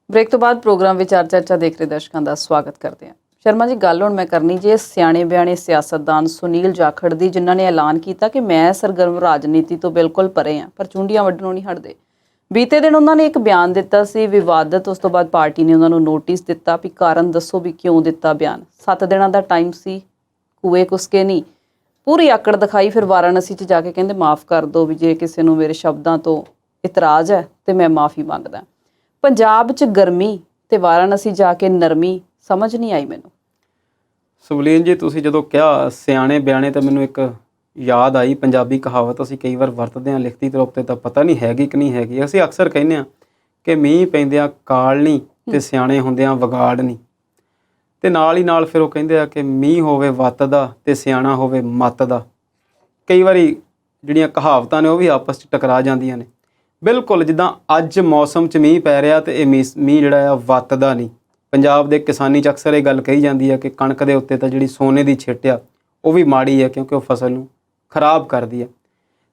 Speaker 2: ਬ੍ਰੇਕ ਤੋਂ ਬਾਅਦ ਪ੍ਰੋਗਰਾਮ ਵਿੱਚ ਚਰਚਾ ਦੇਖ ਰਹੇ ਦਰਸ਼ਕਾਂ ਦਾ ਸਵਾਗਤ ਕਰਦੇ ਹਾਂ। ਸ਼ਰਮਾ ਜੀ, ਗੱਲ ਹੁਣ ਮੈਂ ਕਰਨੀ ਜੇ ਸਿਆਣੇ ਬਿਆਣੇ ਸਿਆਸਤਦਾਨ ਸੁਨੀਲ ਜਾਖੜ ਦੀ, ਜਿਨ੍ਹਾਂ ਨੇ ਐਲਾਨ ਕੀਤਾ ਕਿ ਮੈਂ ਸਰਗਰਮ ਰਾਜਨੀਤੀ ਤੋਂ ਬਿਲਕੁਲ ਪਰੇ ਹਾਂ, ਪਰ ਚੁੰਡੀਆਂ ਵੱਢਣੋਂ ਨਹੀਂ ਹਟਦੇ। ਬੀਤੇ ਦਿਨ ਉਹਨਾਂ ਨੇ ਇੱਕ ਬਿਆਨ ਦਿੱਤਾ ਸੀ ਵਿਵਾਦਤ। ਉਸ ਤੋਂ ਬਾਅਦ ਪਾਰਟੀ ਨੇ ਉਹਨਾਂ ਨੂੰ ਨੋਟਿਸ ਦਿੱਤਾ ਵੀ ਕਾਰਨ ਦੱਸੋ ਵੀ ਕਿਉਂ ਦਿੱਤਾ ਬਿਆਨ। 7 ਦਿਨਾਂ ਦਾ ਟਾਈਮ ਸੀ, ਕੂਏ ਕੁਸਕੇ ਨਹੀਂ, ਪੂਰੀ ਆਕੜ ਦਿਖਾਈ। ਫਿਰ ਵਾਰਾਣਸੀ 'ਚ ਜਾ ਕੇ ਕਹਿੰਦੇ ਮਾफ़ ਕਰ ਦਿਓ ਵੀ ਜੇ ਕਿਸੇ ਨੂੰ ਮੇਰੇ ਸ਼ਬਦਾਂ ਤੋਂ ਇਤਰਾਜ਼ ਹੈ ਤੇ ਮੈਂ ਮਾफ़ੀ ਮੰਗਦਾ। ਪੰਜਾਬ 'ਚ ਗਰਮੀ ਤੇ ਵਾਰਾਣਸੀ ਜਾ ਕੇ ਨਰਮੀ ਸਮਝ ਨਹੀਂ ਆਈ ਮੈਨੂੰ।
Speaker 1: ਸੁਵਲੀਨ ਜੀ, ਤੁਸੀਂ ਜਦੋਂ ਕਿਹਾ ਸਿਆਣੇ ਬਿਆਣੇ ਤਾਂ ਮੈਨੂੰ ਇੱਕ ਯਾਦ ਆਈ ਪੰਜਾਬੀ ਕਹਾਵਤ ਅਸੀਂ ਕਈ ਵਾਰ ਵਰਤਦੇ ਹਾਂ ਲਿਖਤੀ ਤੌਰ 'ਤੇ, ਤਾਂ ਪਤਾ ਨਹੀਂ ਹੈਗੀ ਕਿ ਨਹੀਂ ਹੈਗੀ। ਅਸੀਂ ਅਕਸਰ ਕਹਿੰਦੇ ਹਾਂ ਕਿ ਮੀਂਹ ਪੈਂਦਿਆਂ ਕਾਲ ਨਹੀਂ ਤੇ ਸਿਆਣੇ ਹੁੰਦਿਆਂ ਵਿਗਾੜ ਨਹੀਂ, ਤੇ ਨਾਲ ਹੀ ਨਾਲ ਫਿਰ ਉਹ ਕਹਿੰਦੇ ਆ ਕਿ ਮੀਂਹ ਹੋਵੇ ਵੱਤ ਦਾ ਤੇ ਸਿਆਣਾ ਹੋਵੇ ਮੱਤ ਦਾ। ਕਈ ਵਾਰੀ ਜਿਹੜੀਆਂ ਕਹਾਵਤਾਂ ਨੇ ਉਹ ਵੀ ਆਪਸ 'ਚ ਟਕਰਾ ਜਾਂਦੀਆਂ ਨੇ। ਬਿਲਕੁਲ ਜਿੱਦਾਂ ਅੱਜ ਮੌਸਮ 'ਚ ਮੀਂਹ ਪੈ ਰਿਹਾ ਤੇ ਇਹ ਮੀਂਹ ਜਿਹੜਾ ਆ ਵੱਤ ਦਾ ਨਹੀਂ। ਪੰਜਾਬ ਦੇ ਕਿਸਾਨੀ 'ਚ ਅਕਸਰ ਇਹ ਗੱਲ ਕਹੀ ਜਾਂਦੀ ਹੈ ਕਿ ਕਣਕ ਦੇ ਉੱਤੇ ਤਾਂ ਜਿਹੜੀ ਸੋਨੇ ਦੀ ਛਿੱਟ ਆ ਉਹ ਵੀ ਮਾੜੀ ਹੈ ਕਿਉਂਕਿ ਉਹ ਫਸਲ ਨੂੰ ਖਰਾਬ ਕਰਦੀ ਹੈ।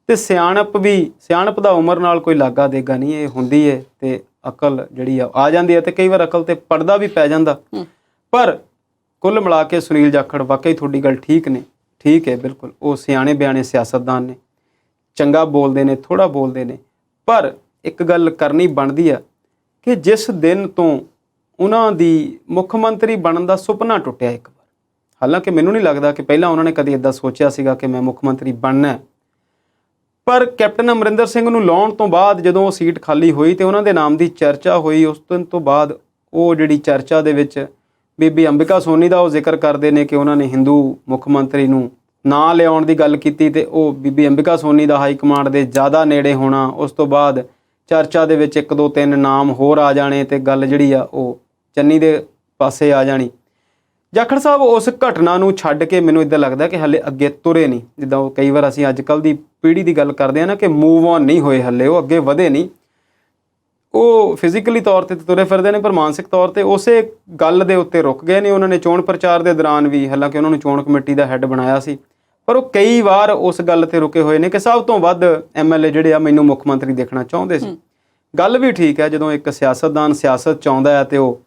Speaker 1: ਤੇ ਸਿਆਣਪ ਦਾ ਉਮਰ ਨਾਲ ਕੋਈ ਲਾਗਾ ਦੇਗਾ ਨਹੀਂ, ਇਹ ਹੁੰਦੀ ਹੈ ਤੇ ਅਕਲ ਜਿਹੜੀ ਆ ਜਾਂਦੀ ਹੈ ਤੇ ਕਈ ਵਾਰ ਅਕਲ ਤੇ ਪਰਦਾ ਵੀ ਪੈ ਜਾਂਦਾ। ਪਰ ਕੁੱਲ ਮਿਲਾ ਕੇ ਸੁਨੀਲ ਜਾਖੜ ਵਾਕਈ ਤੁਹਾਡੀ ਗੱਲ ਠੀਕ ਹੈ ਬਿਲਕੁਲ। ਉਹ ਸਿਆਣੇ ਬਿਆਣੇ ਸਿਆਸਤਦਾਨ ਨੇ, ਚੰਗਾ ਬੋਲਦੇ ਨੇ, ਥੋੜ੍ਹਾ ਬੋਲਦੇ ਨੇ, ਪਰ ਇੱਕ ਗੱਲ ਕਰਨੀ ਬਣਦੀ ਆ ਕਿ ਜਿਸ ਦਿਨ ਤੋਂ ਉਹਨਾਂ ਦੀ ਮੁੱਖ ਮੰਤਰੀ ਬਣਨ ਦਾ ਸੁਪਨਾ ਟੁੱਟਿਆ ਇੱਕ ਵਾਰ, ਹਾਲਾਂਕਿ ਮੈਨੂੰ ਨਹੀਂ ਲੱਗਦਾ ਕਿ ਪਹਿਲਾਂ ਉਹਨਾਂ ਨੇ ਕਦੇ ਇੱਦਾਂ ਸੋਚਿਆ ਸੀਗਾ ਕਿ ਮੈਂ ਮੁੱਖ ਮੰਤਰੀ ਬਣਨਾ, ਪਰ ਕੈਪਟਨ ਅਮਰਿੰਦਰ ਸਿੰਘ ਨੂੰ ਲਾਉਣ ਤੋਂ ਬਾਅਦ ਜਦੋਂ ਉਹ ਸੀਟ ਖਾਲੀ ਹੋਈ ਤੇ ਉਹਨਾਂ ਦੇ ਨਾਮ ਦੀ ਚਰਚਾ ਹੋਈ, ਉਸ ਦਿਨ ਤੋਂ ਬਾਅਦ ਉਹ ਜਿਹੜੀ ਚਰਚਾ ਦੇ ਵਿੱਚ ਬੀਬੀ ਅੰਬਿਕਾ ਸੋਨੀ ਦਾ ਉਹ ਜ਼ਿਕਰ ਕਰਦੇ ਨੇ ਕਿ ਉਹਨਾਂ ਨੇ ਹਿੰਦੂ ਮੁੱਖ ਮੰਤਰੀ ਨੂੰ ਨਾਂ ਲਿਆਉਣ ਦੀ ਗੱਲ ਕੀਤੀ ਤੇ ਉਹ ਬੀਬੀ ਅੰਬਿਕਾ ਸੋਨੀ ਦਾ ਹਾਈ ਕਮਾਂਡ ਦੇ ਜ਼ਿਆਦਾ ਨੇੜੇ ਹੋਣਾ। ਉਸ ਤੋਂ ਬਾਅਦ ਚਰਚਾ ਦੇ ਵਿੱਚ 1 2 3 ਨਾਮ ਹੋਰ ਆ ਜਾਣੇ ਤੇ ਗੱਲ ਜਿਹੜੀ ਆ ਉਹ ਚੰਨੀ ਦੇ ਪਾਸੇ ਆ ਜਾਣੀ। ਜਾਖੜ ਸਾਹਿਬ ਉਸ ਘਟਨਾ ਨੂੰ ਛੱਡ ਕੇ ਮੈਨੂੰ ਇੱਦਾਂ ਲੱਗਦਾ ਕਿ ਹਲੇ ਅੱਗੇ ਤੁਰੇ ਨਹੀਂ। ਜਿੱਦਾਂ ਉਹ ਕਈ ਵਾਰ ਅਸੀਂ ਅੱਜ ਕੱਲ੍ਹ ਦੀ ਪੀੜ੍ਹੀ ਦੀ ਗੱਲ ਕਰਦੇ ਹਾਂ ਨਾ ਕਿ ਮੂਵ ਔਨ ਨਹੀਂ ਹੋਏ, ਹਲੇ ਉਹ ਅੱਗੇ ਵਧੇ ਨਹੀਂ। ਉਹ ਫਿਜ਼ੀਕਲੀ ਤੌਰ ਤੇ ਤੁਰੇ ਫਿਰਦੇ ਨੇ, ਪਰ ਮਾਨਸਿਕ ਤੌਰ ਤੇ ਉਸੇ ਗੱਲ ਦੇ ਉੱਤੇ ਰੁਕ ਗਏ ਨੇ। ਉਹਨਾਂ ਨੇ ਚੋਣ ਪ੍ਰਚਾਰ ਦੇ ਦੌਰਾਨ ਵੀ, ਹਾਲਾਂਕਿ ਉਹਨਾਂ ਨੂੰ ਚੋਣ ਕਮੇਟੀ ਦਾ ਹੈੱਡ ਬਣਾਇਆ ਸੀ, ਪਰ ਉਹ ਕਈ ਵਾਰ ਉਸ ਗੱਲ ਤੇ ਰੁਕੇ ਹੋਏ ਨੇ ਕਿ ਸਭ ਤੋਂ ਵੱਧ MLA ਜਿਹੜੇ ਆ ਮੈਨੂੰ ਮੁੱਖ ਮੰਤਰੀ ਦੇਖਣਾ ਚਾਹੁੰਦੇ ਸੀ। ਗੱਲ ਵੀ ਠੀਕ ਹੈ, ਜਦੋਂ ਇੱਕ ਸਿਆਸਤਦਾਨ ਸਿਆਸਤ ਚਾਹੁੰਦਾ ਹੈ ਤੇ ਉਹ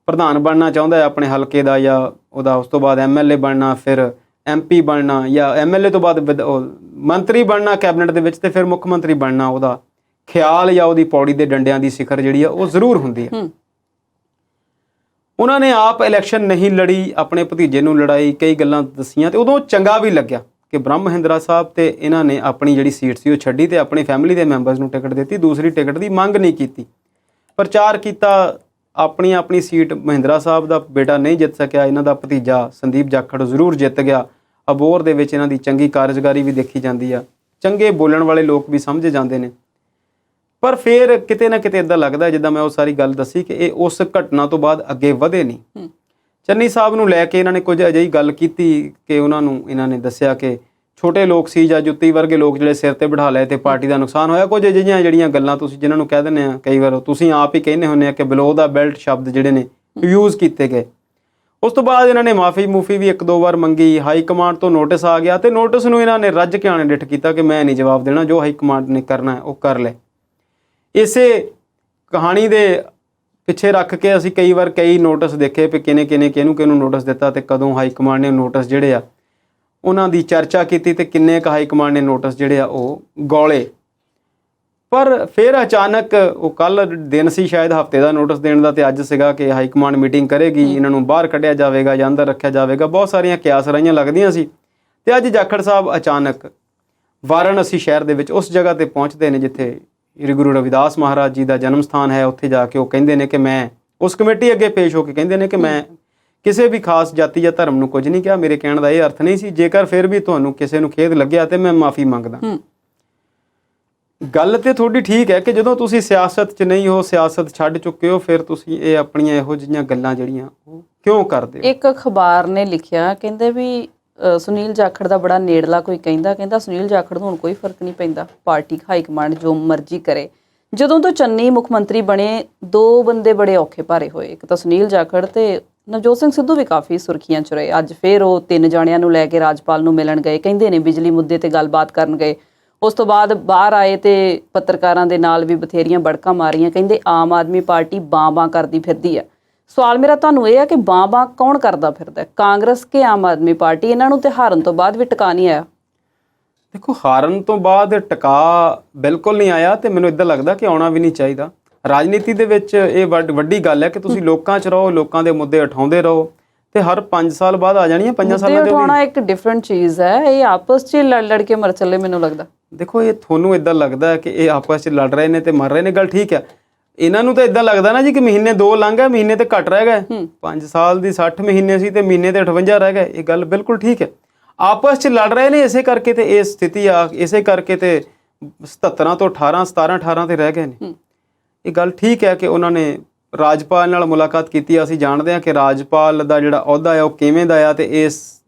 Speaker 1: ਪ੍ਰਧਾਨ ਬਣਨਾ ਚਾਹੁੰਦਾ ਹੈ ਆਪਣੇ ਹਲਕੇ ਦਾ, ਜਾਂ ਉਹਦਾ ਉਸ ਤੋਂ ਬਾਅਦ MLA ਬਣਨਾ, ਫਿਰ MP ਬਣਨਾ, ਜਾਂ MLA ਤੋਂ ਬਾਅਦ ਮੰਤਰੀ ਬਣਨਾ ਕੈਬਨਿਟ ਦੇ ਵਿੱਚ, ਤੇ ਫਿਰ ਮੁੱਖ ਮੰਤਰੀ ਬਣਨਾ, ਉਹਦਾ ਖਿਆਲ ਜਾਂ ਉਹਦੀ ਪੌੜੀ ਦੇ ਡੰਡਿਆਂ ਦੀ ਸਿਖਰ ਜਿਹੜੀ ਆ ਉਹ ਜ਼ਰੂਰ ਹੁੰਦੀ ਹੈ। ਉਹਨਾਂ ਨੇ ਆਪ ਇਲੈਕਸ਼ਨ ਨਹੀਂ ਲੜੀ, ਆਪਣੇ ਭਤੀਜੇ ਨੂੰ ਲੜਾਈ, ਕਈ ਗੱਲਾਂ ਦੱਸੀਆਂ, ਤੇ ਉਦੋਂ ਚੰਗਾ ਵੀ ਲੱਗਿਆ ਕਿ ਬ੍ਰਹਮ ਮਹਿੰਦਰਾ ਸਾਹਿਬ ਤੇ ਇਹਨਾਂ ਨੇ ਆਪਣੀ ਜਿਹੜੀ ਸੀਟ ਸੀ ਉਹ ਛੱਡੀ ਤੇ ਆਪਣੀ ਫੈਮਿਲੀ ਦੇ ਮੈਂਬਰਸ ਨੂੰ ਟਿਕਟ ਦਿੱਤੀ, ਦੂਸਰੀ ਟਿਕਟ ਦੀ ਮੰਗ ਨਹੀਂ ਕੀਤੀ, ਪ੍ਰਚਾਰ ਕੀਤਾ। ਆਪਣੀ ਸੀਟ ਮਹਿੰਦਰਾ ਸਾਹਿਬ ਦਾ ਬੇਟਾ ਨਹੀਂ ਜਿੱਤ ਸਕਿਆ, ਇਹਨਾਂ ਦਾ ਭਤੀਜਾ ਸੰਦੀਪ ਜਾਖੜ ਜ਼ਰੂਰ ਜਿੱਤ ਗਿਆ। ਅਬੋਹਰ ਦੇ ਵਿੱਚ ਇਹਨਾਂ ਦੀ ਚੰਗੀ ਕਾਰਜਕਾਰੀ ਵੀ ਦੇਖੀ ਜਾਂਦੀ ਆ, ਚੰਗੇ ਬੋਲਣ ਵਾਲੇ ਲੋਕ ਵੀ ਸਮਝੇ ਜਾਂਦੇ ਨੇ। ਪਰ ਫਿਰ ਕਿਤੇ ਨਾ ਕਿਤੇ ਇੱਦਾਂ ਲੱਗਦਾ, ਜਿੱਦਾਂ ਮੈਂ ਉਹ ਸਾਰੀ ਗੱਲ ਦੱਸੀ, ਕਿ ਇਹ ਉਸ ਘਟਨਾ ਤੋਂ ਬਾਅਦ ਅੱਗੇ ਵਧੇ ਨਹੀਂ। ਚੰਨੀ ਸਾਹਿਬ ਨੂੰ ਲੈ ਕੇ ਇਹਨਾਂ ਨੇ ਕੁਝ ਅਜਿਹੀ ਗੱਲ ਕੀਤੀ ਕਿ ਉਹਨਾਂ ਨੂੰ ਇਹਨਾਂ ਨੇ ਦੱਸਿਆ ਕਿ ਛੋਟੇ ਲੋਕ ਸੀ ਜਾਂ ਜੁੱਤੀ ਵਰਗੇ ਲੋਕ ਜਿਹੜੇ ਸਿਰ ਤੇ ਬਿਠਾ ਲਏ ਤੇ ਪਾਰਟੀ ਦਾ ਨੁਕਸਾਨ ਹੋਇਆ। ਕੁਝ ਅਜਿਹੀਆਂ ਜਿਹੜੀਆਂ ਗੱਲਾਂ ਤੁਸੀਂ ਜਿਨ੍ਹਾਂ ਨੂੰ ਕਹਿ ਦਿੰਦੇ ਆ, ਕਈ ਵਾਰ ਤੁਸੀਂ ਆਪ ਹੀ ਕਹਿੰਦੇ ਹੁੰਦੇ ਆ ਕਿ ਬਿਲੋ ਦਾ ਬੈਲਟ ਸ਼ਬਦ ਜਿਹੜੇ ਨੇ ਯੂਜ਼ ਕੀਤੇ ਗਏ। ਉਸ ਤੋਂ ਬਾਅਦ ਇਹਨਾਂ ਨੇ ਮਾਫੀ ਵੀ ਇੱਕ ਦੋ ਵਾਰ ਮੰਗੀ, ਹਾਈ ਕਮਾਂਡ ਤੋਂ ਨੋਟਿਸ ਆ ਗਿਆ ਤੇ ਨੋਟਿਸ ਨੂੰ ਇਹਨਾਂ ਨੇ ਰੱਜ ਕੇ ਆਣੇ ਡਿੱਠ ਕੀਤਾ ਕਿ ਮੈਂ ਨਹੀਂ ਜਵਾਬ ਦੇਣਾ, ਜੋ ਹਾਈ ਕਮਾਂਡ ਨੇ ਕਰਨਾ ਹੈ ਉਹ ਕਰ ਲੈ। ਇਸੇ ਕਹਾਣੀ ਦੇ ਪਿੱਛੇ ਰੱਖ ਕੇ ਅਸੀਂ ਕਈ ਵਾਰ ਕਈ ਨੋਟਿਸ ਦੇਖੇ ਵੀ ਕਿਹਨੂੰ ਨੋਟਿਸ ਦਿੱਤਾ ਤੇ ਕਦੋਂ ਹਾਈ ਕਮਾਂਡ ਨੇ ਨੋਟਿਸ ਜਿਹੜੇ ਆ ਉਹਨਾਂ ਦੀ ਚਰਚਾ ਕੀਤੀ ਤੇ ਕਿੰਨੇ ਕੁ ਹਾਈ ਕਮਾਂਡ ਨੇ ਨੋਟਿਸ ਜਿਹੜੇ ਆ ਉਹ ਗੌਲੇ। ਪਰ ਫਿਰ ਅਚਾਨਕ ਉਹ ਕੱਲ ਦਿਨ ਸੀ ਸ਼ਾਇਦ ਹਫਤੇ ਦਾ ਨੋਟਿਸ ਦੇਣ ਦਾ, ਤੇ ਅੱਜ ਸੀਗਾ ਕਿ ਹਾਈ ਕਮਾਂਡ ਮੀਟਿੰਗ ਕਰੇਗੀ, ਇਹਨਾਂ ਨੂੰ ਬਾਹਰ ਕੱਢਿਆ ਜਾਵੇਗਾ ਜਾਂ ਅੰਦਰ ਰੱਖਿਆ ਜਾਵੇਗਾ। ਬਹੁਤ ਸਾਰੀਆਂ ਕਿਆਸ ਰਾਈਆਂ ਲੱਗਦੀਆਂ ਸੀ ਤੇ ਅੱਜ ਜਾਖੜ ਸਾਹਿਬ ਅਚਾਨਕ ਵਾਰਾਣਸੀ ਸ਼ਹਿਰ ਦੇ ਵਿੱਚ ਉਸ ਜਗ੍ਹਾ ਤੇ ਪਹੁੰਚਦੇ ਨੇ ਜਿੱਥੇ ਸ੍ਰੀ ਗੁਰੂ ਰਵਿਦਾਸ ਮਹਾਰਾਜ ਜੀ ਦਾ ਜਨਮ ਸਥਾਨ ਹੈ। ਉੱਥੇ ਜਾ ਕੇ ਉਹ ਕਹਿੰਦੇ ਨੇ ਕਿ ਮੈਂ ਉਸ ਕਮੇਟੀ ਅੱਗੇ ਪੇਸ਼ ਹੋ ਕੇ ਕਹਿੰਦੇ ਨੇ ਕਿ ਮੈਂ ਕਿਸੇ ਵੀ ਖਾਸ ਜਾਤੀ ਜਾਂ ਧਰਮ ਨੂੰ ਕੁਝ ਨਹੀਂ ਕਿਹਾ, ਮੇਰੇ ਕਹਿਣ ਦਾ ਇਹ ਅਰਥ ਨਹੀਂ ਸੀ, ਜੇਕਰ ਫਿਰ ਵੀ ਤੁਹਾਨੂੰ ਕਿਸੇ ਨੂੰ ਖੇਦ ਲੱਗਿਆ ਤੇ ਮੈਂ ਮਾਫੀ ਮੰਗਦਾ। ਗੱਲ ਤੇ ਤੁਹਾਡੀ ਠੀਕ ਹੈ ਕਿ ਜਦੋਂ ਤੁਸੀਂ ਸਿਆਸਤ 'ਚ ਨਹੀਂ ਹੋ, ਸਿਆਸਤ ਛੱਡ ਚੁੱਕੇ ਹੋ, ਫਿਰ ਤੁਸੀਂ ਇਹ ਆਪਣੀਆਂ ਇਹੋ ਜਿਹੀਆਂ ਗੱਲਾਂ ਜਿਹੜੀਆਂ ਉਹ ਕਿਉਂ ਕਰਦੇ ਹੋ?
Speaker 2: ਇੱਕ ਅਖਬਾਰ ਨੇ ਲਿਖਿਆ, ਕਹਿੰਦੇ ਵੀ ਸੁਨੀਲ ਜਾਖੜ ਦਾ ਬੜਾ ਨੇੜਲਾ ਕੋਈ ਕਹਿੰਦਾ ਸੁਨੀਲ ਜਾਖੜ ਨੂੰ ਹੁਣ ਕੋਈ ਫਰਕ ਨਹੀਂ ਪੈਂਦਾ, ਪਾਰਟੀ ਹਾਈ ਕਮਾਂਡ ਜੋ ਮਰਜ਼ੀ ਕਰੇ। ਜਦੋਂ ਤੋਂ ਚੰਨੀ ਮੁੱਖ ਮੰਤਰੀ ਬਣੇ, ਦੋ ਬੰਦੇ ਬੜੇ ਔਖੇ ਭਾਰੇ ਹੋਏ, ਇੱਕ ਤਾਂ ਸੁਨੀਲ ਜਾਖੜ ਤੇ ਨਵਜੋਤ ਸਿੰਘ ਸਿੱਧੂ ਵੀ ਕਾਫੀ ਸੁਰਖੀਆਂ 'ਚ ਰਹੇ। ਅੱਜ ਫਿਰ ਉਹ 3 ਜਾਣਿਆਂ ਨੂੰ ਲੈ ਕੇ ਰਾਜਪਾਲ ਨੂੰ ਮਿਲਣ ਗਏ, ਕਹਿੰਦੇ ਨੇ ਬਿਜਲੀ ਮੁੱਦੇ ਤੇ ਗੱਲਬਾਤ ਕਰਨ ਗਏ। ਉਸ ਤੋਂ ਬਾਅਦ ਬਾਹਰ ਆਏ ਤੇ ਪੱਤਰਕਾਰਾਂ ਦੇ ਨਾਲ ਵੀ ਬਥੇਰੀਆਂ ਬੜਕਾਂ ਮਾਰੀਆਂ, ਕਹਿੰਦੇ ਆਮ ਆਦਮੀ ਪਾਰਟੀ ਬਾਂ ਕਰਦੀ ਫਿਰਦੀ ਆ। ਸਵਾਲ ਮੇਰਾ ਤੁਹਾਨੂੰ ਇਹ ਹੈ ਕਿ ਬਾਂ ਕੌਣ ਕਰਦਾ ਫਿਰਦਾ, ਕਾਂਗਰਸ ਕਿ ਆਮ ਆਦਮੀ ਪਾਰਟੀ? ਇਹਨਾਂ ਨੂੰ ਤੇ ਹਾਰਨ ਤੋਂ ਬਾਅਦ ਵੀ ਟਿਕਾ ਨਹੀਂ ਆਇਆ।
Speaker 1: ਦੇਖੋ, ਹਾਰਨ ਤੋਂ ਬਾਅਦ ਟਿਕਾ ਬਿਲਕੁਲ ਨਹੀਂ ਆਇਆ ਤੇ ਮੈਨੂੰ ਇੱਦਾਂ ਲੱਗਦਾ ਕਿ ਆਉਣਾ ਵੀ ਨਹੀਂ ਚਾਹੀਦਾ। ਰਾਜਨੀਤੀ ਦੇ ਵਿੱਚ ਇਹ ਵੱਡੀ ਗੱਲ ਹੈ ਕਿ ਤੁਸੀਂ ਲੋਕਾਂ 'ਚ ਰਹੋ, ਲੋਕਾਂ ਦੇ ਮੁੱਦੇ ਉਠਾਉਂਦੇ ਰਹੋ ਤੇ ਹਰ 5 ਸਾਲ ਬਾਅਦ ਆ ਜਾਣੀਆਂ 5 ਸਾਲਾਂ ਦੇ ਉਠਾਉਣਾ ਇੱਕ ਡਿਫਰੈਂਟ ਚੀਜ਼ ਹੈ। ਇਹ ਆਪਸ 'ਚ ਲੜ ਕੇ ਮਰ ਚੱਲੇ ਮੈਨੂੰ ਲੱਗਦਾ। ਦੇਖੋ, ਇਹ ਤੁਹਾਨੂੰ ਇੱਦਾਂ ਲੱਗਦਾ ਹੈ ਕਿ ਇਹ ਆਪਸ 'ਚ ਲੜ ਰਹੇ ਨੇ ਤੇ ਮਰ ਰਹੇ ਨੇ, ਗੱਲ ਠੀਕ ਹੈ। ਇਹਨਾਂ ਨੂੰ ਤਾਂ ਇੱਦਾਂ ਲੱਗਦਾ ਨਾ ਜੀ ਕਿ ਮਹੀਨੇ 2 ਲੰਘ ਗਏ, ਮਹੀਨੇ ਤੇ ਘੱਟ ਰਹਿ ਗਏ। 5 ਸਾਲ ਦੀ 60 ਮਹੀਨੇ ਸੀ ਤੇ ਮਹੀਨੇ ਤੇ 58 ਰਹਿ ਗਏ। ਇਹ ਗੱਲ ਬਿਲਕੁਲ ਠੀਕ ਹੈ। ਆਪਸ 'ਚ ਲੜ ਰਹੇ ਨੇ, ਇਸੇ ਕਰਕੇ ਤੇ ਇਹ ਸਥਿਤੀ ਆ, ਇਸੇ ਕਰਕੇ ਤੇ 77 ਤੋਂ 17-18 ਤੇ ਰਹਿ ਗਏ ਨੇ। ਇਹ ਗੱਲ ਠੀਕ ਹੈ ਕਿ ਉਹਨਾਂ ਨੇ ਰਾਜਪਾਲ ਨਾਲ ਮੁਲਾਕਾਤ ਕੀਤੀ। ਅਸੀਂ ਜਾਣਦੇ ਹਾਂ ਕਿ ਰਾਜਪਾਲ ਦਾ ਜਿਹੜਾ ਅਹੁਦਾ ਹੈ ਉਹ ਕਿਵੇਂ ਦਾ ਆ, ਤੇ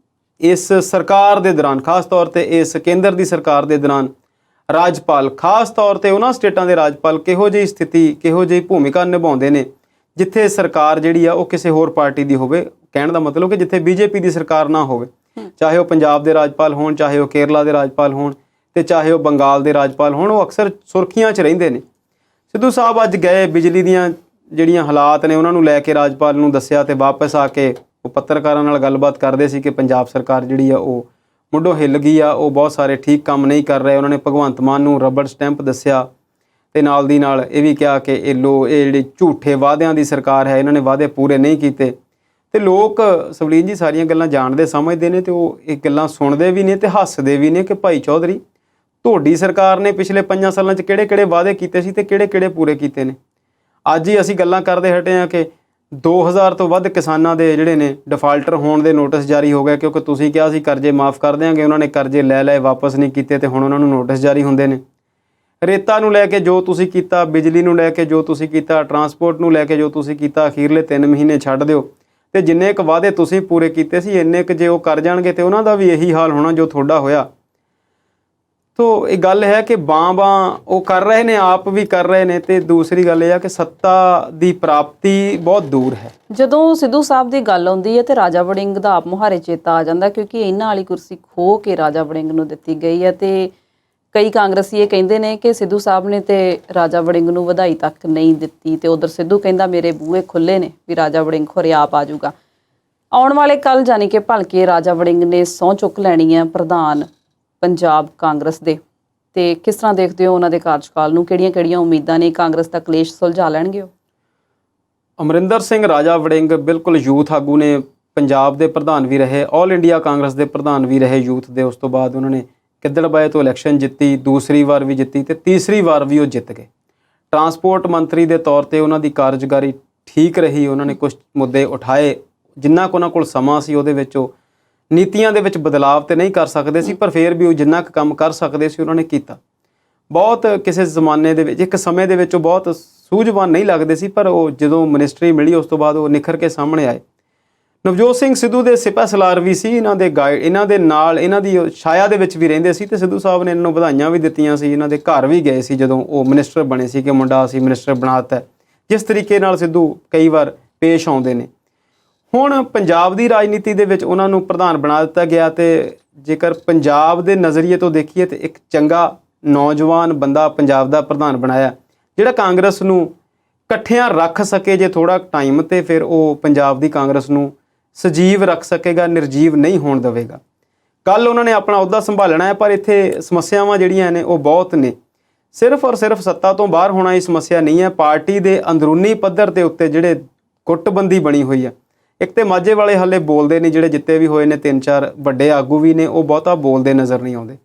Speaker 1: ਇਸ ਸਰਕਾਰ ਦੇ ਦੌਰਾਨ, ਖਾਸ ਤੌਰ ਤੇ ਇਸ ਕੇਂਦਰ ਦੀ ਸਰਕਾਰ ਦੇ ਦੌਰਾਨ ਰਾਜਪਾਲ, ਖਾਸ ਤੌਰ ਤੇ ਉਹਨਾਂ ਸਟੇਟਾਂ ਦੇ ਰਾਜਪਾਲ ਕਿਹੋ ਜਿਹੀ ਸਥਿਤੀ, ਕਿਹੋ ਜਿਹੀ ਭੂਮਿਕਾ ਨਿਭਾਉਂਦੇ ਨੇ ਜਿੱਥੇ ਸਰਕਾਰ ਜਿਹੜੀ ਆ ਉਹ ਕਿਸੇ ਹੋਰ ਪਾਰਟੀ ਦੀ ਹੋਵੇ। ਕਹਿਣ ਦਾ ਮਤਲਬ ਕਿ ਜਿੱਥੇ BJP ਦੀ ਸਰਕਾਰ ਨਾ ਹੋਵੇ, ਚਾਹੇ ਉਹ ਪੰਜਾਬ ਦੇ ਰਾਜਪਾਲ ਹੋਣ, ਚਾਹੇ ਉਹ ਕੇਰਲਾ ਦੇ ਰਾਜਪਾਲ ਹੋਣ ਤੇ ਚਾਹੇ ਉਹ ਬੰਗਾਲ ਦੇ ਰਾਜਪਾਲ ਹੋਣ, ਉਹ ਅਕਸਰ ਸੁਰਖੀਆਂ 'ਚ ਰਹਿੰਦੇ ਨੇ। ਸਿੱਧੂ ਸਾਹਿਬ ਅੱਜ ਗਏ, ਬਿਜਲੀ ਦੀਆਂ ਜਿਹੜੀਆਂ ਹਾਲਾਤ ਨੇ ਉਹਨਾਂ ਨੂੰ ਲੈ ਕੇ ਰਾਜਪਾਲ ਨੂੰ ਦੱਸਿਆ ਤੇ ਵਾਪਸ ਆ ਕੇ ਉਹ ਪੱਤਰਕਾਰਾਂ ਨਾਲ ਗੱਲਬਾਤ ਕਰਦੇ ਸੀ ਕਿ ਪੰਜਾਬ ਸਰਕਾਰ ਜਿਹੜੀ ਆ ਉਹ ਮੁੱਢੋਂ ਹਿੱਲ ਗਈ ਆ, ਉਹ ਬਹੁਤ ਸਾਰੇ ਠੀਕ ਕੰਮ ਨਹੀਂ ਕਰ ਰਹੇ। ਉਹਨਾਂ ਨੇ ਭਗਵੰਤ ਮਾਨ ਨੂੰ ਰਬੜ ਸਟੈਂਪ ਦੱਸਿਆ ਤੇ ਨਾਲ ਦੀ ਨਾਲ ਇਹ ਵੀ ਕਿਹਾ ਕਿ ਇਹ ਜਿਹੜੀ ਝੂਠੇ ਵਾਅਦਿਆਂ ਦੀ ਸਰਕਾਰ ਹੈ, ਇਹਨਾਂ ਨੇ ਵਾਅਦੇ ਪੂਰੇ ਨਹੀਂ ਕੀਤੇ। ਤੇ ਲੋਕ ਸਵਲੀਨ ਜੀ ਸਾਰੀਆਂ ਗੱਲਾਂ ਜਾਣਦੇ ਸਮਝਦੇ ਨੇ ਤੇ ਉਹ ਇਹ ਗੱਲਾਂ ਸੁਣਦੇ ਵੀ ਨੇ ਤੇ ਹੱਸਦੇ ਵੀ ਨੇ ਕਿ ਭਾਈ ਚੌਧਰੀ, ਤੁਹਾਡੀ ਸਰਕਾਰ ਨੇ ਪਿਛਲੇ 5 ਸਾਲਾਂ 'ਚ ਕਿਹੜੇ ਵਾਅਦੇ ਕੀਤੇ ਸੀ ਤੇ ਕਿਹੜੇ ਪੂਰੇ ਕੀਤੇ ਨੇ। ਅੱਜ ਹੀ ਅਸੀਂ ਗੱਲਾਂ ਕਰਦੇ ਹਟੇ ਹਾਂ ਕਿ 2000 ਤੋਂ ਵੱਧ ਕਿਸਾਨਾਂ ਦੇ ਜਿਹੜੇ ਨੇ ਡਿਫਾਲਟਰ ਹੋਣ ਦੇ ਨੋਟਿਸ ਜਾਰੀ ਹੋ ਗਏ, ਕਿਉਂਕਿ ਤੁਸੀਂ ਕਿਹਾ ਸੀ ਕਰਜ਼ੇ ਮਾਫ ਕਰ ਦਿਆਂਗੇ। ਉਹਨਾਂ ਨੇ ਕਰਜ਼ੇ ਲੈ ਲਏ, ਵਾਪਸ ਨਹੀਂ ਕੀਤੇ ਤੇ ਹੁਣ ਉਹਨਾਂ ਨੂੰ ਨੋਟਿਸ ਜਾਰੀ ਹੁੰਦੇ ਨੇ। ਰੇਤਾ ਨੂੰ ਲੈ ਕੇ ਜੋ ਤੁਸੀਂ ਕੀਤਾ, ਬਿਜਲੀ ਨੂੰ ਲੈ ਕੇ ਜੋ ਤੁਸੀਂ ਕੀਤਾ, ਟਰਾਂਸਪੋਰਟ ਨੂੰ ਲੈ ਕੇ ਜੋ ਤੁਸੀਂ ਕੀਤਾ, ਅਖੀਰਲੇ 3 ਮਹੀਨੇ ਛੱਡ ਦਿਓ ਤੇ ਜਿੰਨੇ ਕੁ ਵਾਅਦੇ ਤੁਸੀਂ ਪੂਰੇ ਕੀਤੇ ਸੀ ਇੰਨੇ ਕੁ ਜੇ ਉਹ ਕਰ ਜਾਣਗੇ ਤੇ ਉਹਨਾਂ ਦਾ ਵੀ ਇਹੀ ਹਾਲ ਹੋਣਾ ਜੋ ਤੁਹਾਡਾ ਹੋਇਆ। ਤੋ ਇਹ ਗੱਲ ਹੈ ਕਿ ਬਾਂ ਉਹ ਕਰ ਰਹੇ ਨੇ, ਆਪ ਵੀ ਕਰ ਰਹੇ ਨੇ, ਤੇ ਦੂਸਰੀ ਗੱਲ ਇਹ ਆ ਕਿ ਸੱਤਾ ਦੀ ਪ੍ਰਾਪਤੀ ਬਹੁਤ ਦੂਰ ਹੈ।
Speaker 2: ਜਦੋਂ ਸਿੱਧੂ ਸਾਹਿਬ ਦੀ ਗੱਲ ਆਉਂਦੀ ਹੈ ਤੇ ਰਾਜਾ ਵੜਿੰਗ ਦਾ ਆਪ ਮੁਹਾਰੇ ਚੇਤਾ ਆ ਜਾਂਦਾ, ਕਿਉਂਕਿ ਇਹਨਾਂ ਵਾਲੀ ਕੁਰਸੀ ਖੋਹ ਕੇ ਰਾਜਾ ਵੜਿੰਗ ਨੂੰ ਦਿੱਤੀ ਗਈ ਹੈ। ਤੇ ਕਈ ਕਾਂਗਰਸੀ ਇਹ ਕਹਿੰਦੇ ਨੇ ਕਿ ਸਿੱਧੂ ਸਾਹਿਬ ਨੇ ਤੇ ਰਾਜਾ ਵੜਿੰਗ ਨੂੰ ਵਧਾਈ ਤੱਕ ਨਹੀਂ ਦਿੱਤੀ, ਤੇ ਉਧਰ ਸਿੱਧੂ ਕਹਿੰਦਾ ਮੇਰੇ ਬੂਹੇ ਖੁੱਲੇ ਨੇ ਵੀ ਰਾਜਾ ਵੜਿੰਗ ਖੁਰੇ ਆਪ ਆ ਜਾਊਗਾ। ਆਉਣ ਵਾਲੇ ਕੱਲ ਜਾਨੀ ਕਿ ਭਲਕੇ ਰਾਜਾ ਵੜਿੰਗ ਨੇ ਸਹੁੰ ਚੁੱਕ ਲੈਣੀ ਹੈ ਪ੍ਰਧਾਨ ਪੰਜਾਬ ਕਾਂਗਰਸ ਦੇ, ਤੇ ਕਿਸ ਤਰ੍ਹਾਂ ਦੇਖਦੇ ਹੋ ਉਹਨਾਂ ਦੇ ਕਾਰਜਕਾਲ ਨੂੰ? ਕਿਹੜੀਆਂ ਉਮੀਦਾਂ ਨੇ? ਕਾਂਗਰਸ ਦਾ ਕਲੇਸ਼ ਸੁਲਝਾ ਲੈਣਗੇ ਉਹ?
Speaker 1: ਅਮਰਿੰਦਰ ਸਿੰਘ ਰਾਜਾ ਵੜਿੰਗ ਬਿਲਕੁਲ ਯੂਥ ਆਗੂ ਨੇ, ਪੰਜਾਬ ਦੇ ਪ੍ਰਧਾਨ ਵੀ ਰਹੇ, ਆਲ ਇੰਡੀਆ ਕਾਂਗਰਸ ਦੇ ਪ੍ਰਧਾਨ ਵੀ ਰਹੇ ਯੂਥ ਦੇ। ਉਸ ਤੋਂ ਬਾਅਦ ਉਹਨਾਂ ਨੇ ਗਿੱਦੜਬਾਹੇ ਤੋਂ ਇਲੈਕਸ਼ਨ ਜਿੱਤੀ, ਦੂਸਰੀ ਵਾਰ ਵੀ ਜਿੱਤੀ ਤੇ ਤੀਸਰੀ ਵਾਰ ਵੀ ਉਹ ਜਿੱਤ ਗਏ। ਟਰਾਂਸਪੋਰਟ ਮੰਤਰੀ ਦੇ ਤੌਰ ਤੇ ਉਹਨਾਂ ਦੀ ਕਾਰਜਕਾਰੀ ਠੀਕ ਰਹੀ। ਉਹਨਾਂ ਨੇ ਕੁਝ ਮੁੱਦੇ ਉਠਾਏ, ਜਿੰਨਾ ਕੁ ਉਹਨਾਂ ਕੋਲ ਸਮਾਂ ਸੀ ਉਹਦੇ ਵਿੱਚ ਉਹ ਨੀਤੀਆਂ ਦੇ ਵਿੱਚ ਬਦਲਾਵ ਤੇ ਨਹੀਂ ਕਰ ਸਕਦੇ ਸੀ, ਪਰ ਫਿਰ ਵੀ ਉਹ ਜਿੰਨਾ ਕੁ ਕੰਮ ਕਰ ਸਕਦੇ ਸੀ ਉਹਨਾਂ ਨੇ ਕੀਤਾ। ਬਹੁਤ ਕਿਸੇ ਜ਼ਮਾਨੇ ਦੇ ਵਿੱਚ, ਇੱਕ ਸਮੇਂ ਦੇ ਵਿੱਚ ਉਹ ਬਹੁਤ ਸੂਝਵਾਨ ਨਹੀਂ ਲੱਗਦੇ ਸੀ, ਪਰ ਉਹ ਜਦੋਂ ਮਿਨਿਸਟਰੀ ਮਿਲੀ ਉਸ ਤੋਂ ਬਾਅਦ ਉਹ ਨਿਖਰ ਕੇ ਸਾਹਮਣੇ ਆਏ। ਨਵਜੋਤ ਸਿੰਘ ਸਿੱਧੂ ਦੇ ਸਿਪਾਹ ਸਲਾਰ ਵੀ ਸੀ, ਇਹਨਾਂ ਦੇ ਗਾਈਡ, ਇਹਨਾਂ ਦੇ ਨਾਲ ਇਹਨਾਂ ਦੀ ਛਾਇਆ ਦੇ ਵਿੱਚ ਵੀ ਰਹਿੰਦੇ ਸੀ, ਤੇ ਸਿੱਧੂ ਸਾਹਿਬ ਨੇ ਇਹਨਾਂ ਨੂੰ ਵਧਾਈਆਂ ਵੀ ਦਿੱਤੀਆਂ ਸੀ। ਇਹਨਾਂ ਦੇ ਘਰ ਵੀ ਗਏ ਸੀ ਜਦੋਂ ਉਹ ਮਿਨਿਸਟਰ ਬਣੇ ਸੀ ਕਿ ਮੁੰਡਾ ਅਸੀਂ ਮਿਨਿਸਟਰ ਬਣਾਤਾ। ਜਿਸ ਤਰੀਕੇ ਨਾਲ ਸਿੱਧੂ ਕਈ ਵਾਰ ਪੇਸ਼ ਆਉਂਦੇ ਨੇ, ਹੁਣ ਪੰਜਾਬ ਦੀ ਰਾਜਨੀਤੀ ਦੇ ਵਿੱਚ ਉਹਨਾਂ ਨੂੰ ਪ੍ਰਧਾਨ ਬਣਾ ਦਿੱਤਾ ਗਿਆ। ਤੇ ਜੇਕਰ ਪੰਜਾਬ ਦੇ ਨਜ਼ਰੀਏ ਤੋਂ ਦੇਖੀਏ ਤੇ ਇੱਕ ਚੰਗਾ ਨੌਜਵਾਨ ਬੰਦਾ ਪੰਜਾਬ ਦਾ ਪ੍ਰਧਾਨ ਬਣਾਇਆ, ਜਿਹੜਾ ਕਾਂਗਰਸ ਨੂੰ ਇਕੱਠਿਆਂ ਰੱਖ ਸਕੇ ਜੇ ਥੋੜ੍ਹਾ ਟਾਈਮ, ਤੇ ਫਿਰ ਉਹ ਪੰਜਾਬ ਦੀ ਕਾਂਗਰਸ ਨੂੰ ਸਜੀਵ ਰੱਖ ਸਕੇਗਾ, ਨਿਰਜੀਵ ਨਹੀਂ ਹੋਣ ਦੇਵੇਗਾ। ਕੱਲ ਉਹਨਾਂ ਨੇ ਆਪਣਾ ਅਹੁਦਾ ਸੰਭਾਲਣਾ ਹੈ, ਪਰ ਇੱਥੇ ਸਮੱਸਿਆਵਾਂ ਜਿਹੜੀਆਂ ਨੇ ਉਹ ਬਹੁਤ ਨੇ। ਸਿਰਫ ਔਰ ਸਿਰਫ ਸੱਤਾ ਤੋਂ ਬਾਹਰ ਹੋਣਾ ਹੀ ਸਮੱਸਿਆ ਨਹੀਂ ਹੈ। ਪਾਰਟੀ ਦੇ ਅੰਦਰੂਨੀ ਪੱਧਰ ਦੇ ਉੱਤੇ ਜਿਹੜੇ ਗੁੱਟਬੰਦੀ ਬਣੀ ਹੋਈ ਹੈ, ਇੱਕ ਤੇ ਮਾਝੇ ਵਾਲੇ ਹਾਲੇ ਬੋਲਦੇ ਨਹੀਂ, ਜਿਹੜੇ ਜਿੱਤੇ ਵੀ ਹੋਏ ਨੇ 3-4 ਵੱਡੇ ਆਗੂ ਵੀ ਨੇ, ਉਹ ਬਹੁਤਾ ਬੋਲਦੇ ਨਜ਼ਰ ਨਹੀਂ ਆਉਂਦੇ।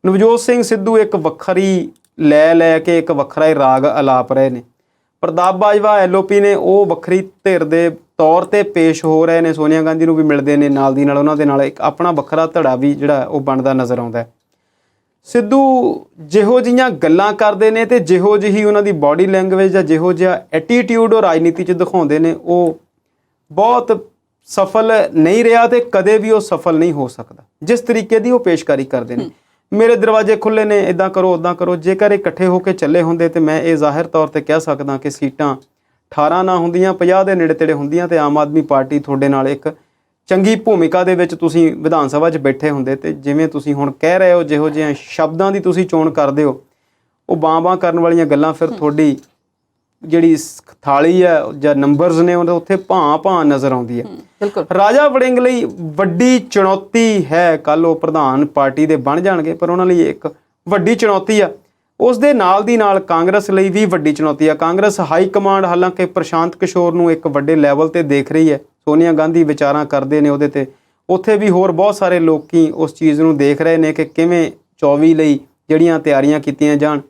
Speaker 1: ਨਵਜੋਤ ਸਿੰਘ ਸਿੱਧੂ ਇੱਕ ਵੱਖਰੀ ਲੈ ਕੇ ਇੱਕ ਵੱਖਰਾ ਹੀ ਰਾਗ ਅਲਾਪ ਰਹੇ ਨੇ। ਪ੍ਰਤਾਪ ਬਾਜਵਾ LOP ਨੇ ਉਹ ਵੱਖਰੀ ਧਿਰ ਦੇ ਤੌਰ ਤੇ ਪੇਸ਼ ਹੋ ਰਹੇ ਨੇ, ਸੋਨੀਆ ਗਾਂਧੀ ਨੂੰ ਵੀ ਮਿਲਦੇ ਨੇ, ਨਾਲ ਦੀ ਨਾਲ ਉਹਨਾਂ ਦੇ ਨਾਲ ਇੱਕ ਆਪਣਾ ਵੱਖਰਾ ਧੜਾ ਵੀ ਜਿਹੜਾ ਉਹ ਬਣਦਾ ਨਜ਼ਰ ਆਉਂਦਾ ਹੈ। ਸਿੱਧੂ ਜਿਹੋ ਜਿਹੀਆਂ ਗੱਲਾਂ ਕਰਦੇ ਨੇ ਤੇ ਜਿਹੋ ਜਿਹੀ ਉਹਨਾਂ ਦੀ ਬਾਡੀ ਲੈਂਗੁਏਜ ਜਾਂ ਜਿਹੋ ਜਿਹਾ ਐਟੀਟਿਊਡ ਉਹ ਰਾਜਨੀਤੀ 'ਚ ਦਿਖਾਉਂਦੇ ਨੇ, ਉਹ ਬਹੁਤ ਸਫਲ ਨਹੀਂ ਰਿਹਾ ਤੇ ਕਦੇ ਵੀ ਉਹ ਸਫਲ ਨਹੀਂ ਹੋ ਸਕਦਾ। ਜਿਸ ਤਰੀਕੇ ਦੀ ਉਹ ਪੇਸ਼ਕਾਰੀ ਕਰਦੇ ਨੇ, ਮੇਰੇ ਦਰਵਾਜ਼ੇ ਖੁੱਲੇ ਨੇ, ਇੱਦਾਂ ਕਰੋ ਉੱਦਾਂ ਕਰੋ, ਜੇਕਰ ਇਹ ਇਕੱਠੇ ਹੋ ਕੇ ਚੱਲੇ ਹੁੰਦੇ ਤੇ ਮੈਂ ਇਹ ਜ਼ਾਹਿਰ ਤੌਰ ਤੇ ਕਹਿ ਸਕਦਾ ਕਿ ਸੀਟਾਂ 18 ਨਾ ਹੁੰਦੀਆਂ, 50 ਦੇ ਨੇੜੇ ਤੇੜੇ ਹੁੰਦੀਆਂ, ਤੇ ਆਮ ਆਦਮੀ ਪਾਰਟੀ ਤੁਹਾਡੇ ਨਾਲ ਇੱਕ ਚੰਗੀ ਭੂਮਿਕਾ ਦੇ ਵਿੱਚ ਤੁਸੀਂ ਵਿਧਾਨ ਸਭਾ 'ਚ ਬੈਠੇ ਹੁੰਦੇ। ਤੇ ਜਿਵੇਂ ਤੁਸੀਂ ਹੁਣ ਕਹਿ ਰਹੇ ਹੋ, ਜਿਹੋ ਜਿਹੇ ਸ਼ਬਦਾਂ ਦੀ ਤੁਸੀਂ ਚੋਣ ਕਰਦੇ ਹੋ, ਉਹ ਬਾਂ ਕਰਨ ਵਾਲੀਆਂ ਗੱਲਾਂ, ਫਿਰ ਤੁਹਾਡੀ ਜਿਹੜੀ ਥਾਲੀ ਹੈ ਜਾਂ ਨੰਬਰਸ ਨੇ ਉਹਦੇ ਉੱਥੇ ਭਾਂ ਨਜ਼ਰ ਆਉਂਦੀ ਹੈ।
Speaker 2: ਬਿਲਕੁਲ
Speaker 1: ਰਾਜਾ ਵੜਿੰਗ ਲਈ ਵੱਡੀ ਚੁਣੌਤੀ ਹੈ। ਕੱਲ ਉਹ ਪ੍ਰਧਾਨ ਪਾਰਟੀ ਦੇ ਬਣ ਜਾਣਗੇ, ਪਰ ਉਹਨਾਂ ਲਈ ਇੱਕ ਵੱਡੀ ਚੁਣੌਤੀ ਆ। ਉਸ ਦੇ ਨਾਲ ਦੀ ਨਾਲ ਕਾਂਗਰਸ ਲਈ ਵੀ ਵੱਡੀ ਚੁਣੌਤੀ ਆ। ਕਾਂਗਰਸ ਹਾਈ ਕਮਾਂਡ ਹਾਲਾਂਕਿ ਪ੍ਰਸ਼ਾਂਤ ਕਿਸ਼ੋਰ ਨੂੰ ਇੱਕ ਵੱਡੇ ਲੈਵਲ ਤੇ ਦੇਖ ਰਹੀ ਹੈ, ਸੋਨੀਆ ਗਾਂਧੀ ਵਿਚਾਰਾਂ ਕਰਦੇ ਨੇ ਉਹਦੇ ਤੇ, ਉੱਥੇ ਵੀ ਹੋਰ ਬਹੁਤ ਸਾਰੇ ਲੋਕੀ ਉਸ ਚੀਜ਼ ਨੂੰ ਦੇਖ ਰਹੇ ਨੇ ਕਿ ਕਿਵੇਂ 24 ਲਈ ਜਿਹੜੀਆਂ ਤਿਆਰੀਆਂ ਕੀਤੀਆਂ ਜਾਣ।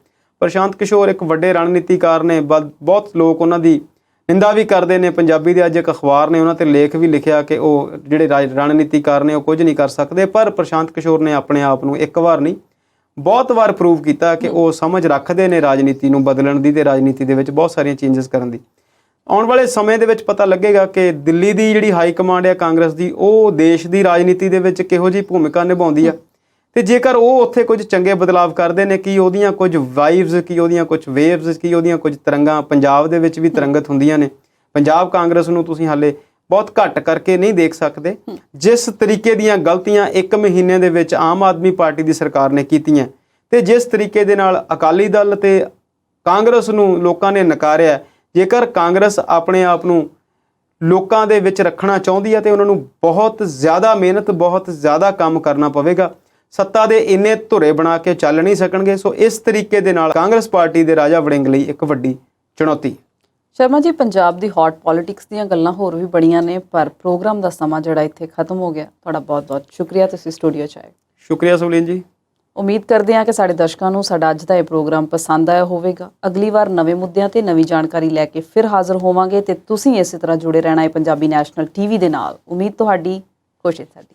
Speaker 1: ਪ੍ਰਸ਼ਾਂਤ ਕਿਸ਼ੋਰ ਇੱਕ ਵੱਡੇ ਰਣਨੀਤੀਕਾਰ ਨੇ, ਬਹੁਤ ਲੋਕ ਉਹਨਾਂ ਦੀ ਨਿੰਦਾ ਵੀ ਕਰਦੇ ਨੇ। ਪੰਜਾਬੀ ਦੇ ਅੱਜ ਇੱਕ ਅਖਬਾਰ ਨੇ ਉਹਨਾਂ ਤੇ ਲੇਖ ਵੀ ਲਿਖਿਆ ਕਿ ਉਹ ਜਿਹੜੇ ਰਣਨੀਤੀਕਾਰ ਨੇ ਉਹ ਕੁਝ ਨਹੀਂ ਕਰ ਸਕਦੇ, ਪਰ ਪ੍ਰਸ਼ਾਂਤ ਕਿਸ਼ੋਰ ਨੇ ਆਪਣੇ ਆਪ ਨੂੰ ਇੱਕ ਵਾਰ ਨਹੀਂ ਬਹੁਤ ਵਾਰ ਪ੍ਰੂਵ ਕੀਤਾ ਕਿ ਉਹ ਸਮਝ ਰੱਖਦੇ ਨੇ ਰਾਜਨੀਤੀ ਨੂੰ ਬਦਲਣ ਦੀ ਤੇ ਰਾਜਨੀਤੀ ਦੇ ਵਿੱਚ ਬਹੁਤ ਸਾਰੀਆਂ ਚੇਂਜਸ ਕਰਨ ਦੀ। ਆਉਣ ਵਾਲੇ ਸਮੇਂ ਦੇ ਵਿੱਚ ਪਤਾ ਲੱਗੇਗਾ ਕਿ ਦਿੱਲੀ ਦੀ ਜਿਹੜੀ ਹਾਈ ਕਮਾਂਡ ਹੈ ਕਾਂਗਰਸ ਦੀ, ਉਹ ਦੇਸ਼ ਦੀ ਰਾਜਨੀਤੀ ਦੇ ਵਿੱਚ ਕਿਹੋ ਜਿਹੀ ਭੂਮਿਕਾ ਨਿਭਾਉਂਦੀ ਆ, ਤੇ ਜੇਕਰ ਉਹ ਉੱਥੇ ਕੁਝ ਚੰਗੇ ਬਦਲਾਵ ਕਰਦੇ ਨੇ, ਕੀ ਉਹਦੀਆਂ ਕੁਝ ਵਾਈਵਸ, ਕੀ ਉਹਦੀਆਂ ਕੁਝ ਵੇਵਸ, ਕੀ ਉਹਦੀਆਂ ਕੁਝ ਤਰੰਗਾਂ ਪੰਜਾਬ ਦੇ ਵਿੱਚ ਵੀ ਤਰੰਗਤ ਹੁੰਦੀਆਂ ਨੇ। ਪੰਜਾਬ ਕਾਂਗਰਸ ਨੂੰ ਤੁਸੀਂ ਹਾਲੇ ਬਹੁਤ ਘੱਟ ਕਰਕੇ ਨਹੀਂ ਦੇਖ ਸਕਦੇ। ਜਿਸ ਤਰੀਕੇ ਦੀਆਂ ਗਲਤੀਆਂ 1 ਮਹੀਨੇ ਦੇ ਵਿੱਚ ਆਮ ਆਦਮੀ ਪਾਰਟੀ ਦੀ ਸਰਕਾਰ ਨੇ ਕੀਤੀਆਂ, ਤੇ ਜਿਸ ਤਰੀਕੇ ਦੇ ਨਾਲ ਅਕਾਲੀ ਦਲ ਤੇ ਕਾਂਗਰਸ ਨੂੰ ਲੋਕਾਂ ਨੇ ਨਕਾਰਿਆ, ਜੇਕਰ ਕਾਂਗਰਸ ਆਪਣੇ ਆਪ ਨੂੰ ਲੋਕਾਂ ਦੇ ਵਿੱਚ ਰੱਖਣਾ ਚਾਹੁੰਦੀ ਹੈ ਤੇ ਉਹਨਾਂ ਨੂੰ ਬਹੁਤ ਜ਼ਿਆਦਾ ਮਿਹਨਤ, ਬਹੁਤ ਜ਼ਿਆਦਾ ਕੰਮ ਕਰਨਾ ਪਵੇਗਾ। ਸੱਤਾ ਦੇ ਇੰਨੇ ਧੁਰੇ ਬਣਾ ਕੇ ਚੱਲ ਨਹੀਂ ਸਕਣਗੇ। ਸੋ ਇਸ ਤਰੀਕੇ ਦੇ ਨਾਲ ਕਾਂਗਰਸ ਪਾਰਟੀ ਦੇ ਰਾਜਾ ਵੜਿੰਗ ਲਈ ਇੱਕ ਵੱਡੀ ਚੁਣੌਤੀ।
Speaker 2: ਸ਼ਰਮਾ ਜੀ, ਪੰਜਾਬ ਦੀ ਹੌਟ ਪੋਲਿਟਿਕਸ ਦੀਆਂ ਗੱਲਾਂ ਹੋਰ ਵੀ ਬੜੀਆਂ ਨੇ, ਪਰ ਪ੍ਰੋਗਰਾਮ ਦਾ ਸਮਾਂ ਜਿਹੜਾ ਇੱਥੇ ਖਤਮ ਹੋ ਗਿਆ। ਤੁਹਾਡਾ ਬਹੁਤ-ਬਹੁਤ ਸ਼ੁਕਰੀਆ, ਤੁਸੀਂ ਸਟੂਡੀਓ 'ਚ ਆਏ।
Speaker 1: ਸ਼ੁਕਰੀਆ ਸੁਲੀਨ ਜੀ।
Speaker 2: ਉਮੀਦ ਕਰਦੇ ਹਾਂ ਕਿ ਸਾਡੇ ਦਰਸ਼ਕਾਂ ਨੂੰ ਸਾਡਾ ਅੱਜ ਦਾ ਇਹ ਪ੍ਰੋਗਰਾਮ ਪਸੰਦ ਆਇਆ ਹੋਵੇਗਾ। ਅਗਲੀ ਵਾਰ ਨਵੇਂ ਮੁੱਦਿਆਂ ਤੇ ਨਵੀਂ ਜਾਣਕਾਰੀ ਲੈ ਕੇ ਫਿਰ ਹਾਜ਼ਰ ਹੋਵਾਂਗੇ, ਤੇ ਤੁਸੀਂ ਇਸੇ ਤਰ੍ਹਾਂ ਜੁੜੇ ਰਹਿਣਾ ਹੈ ਪੰਜਾਬੀ ਨੈਸ਼ਨਲ TV ਦੇ ਨਾਲ। ਉਮੀਦ ਤੁਹਾਡੀ, ਕੋਸ਼ਿਸ਼ ਸਾਡੀ।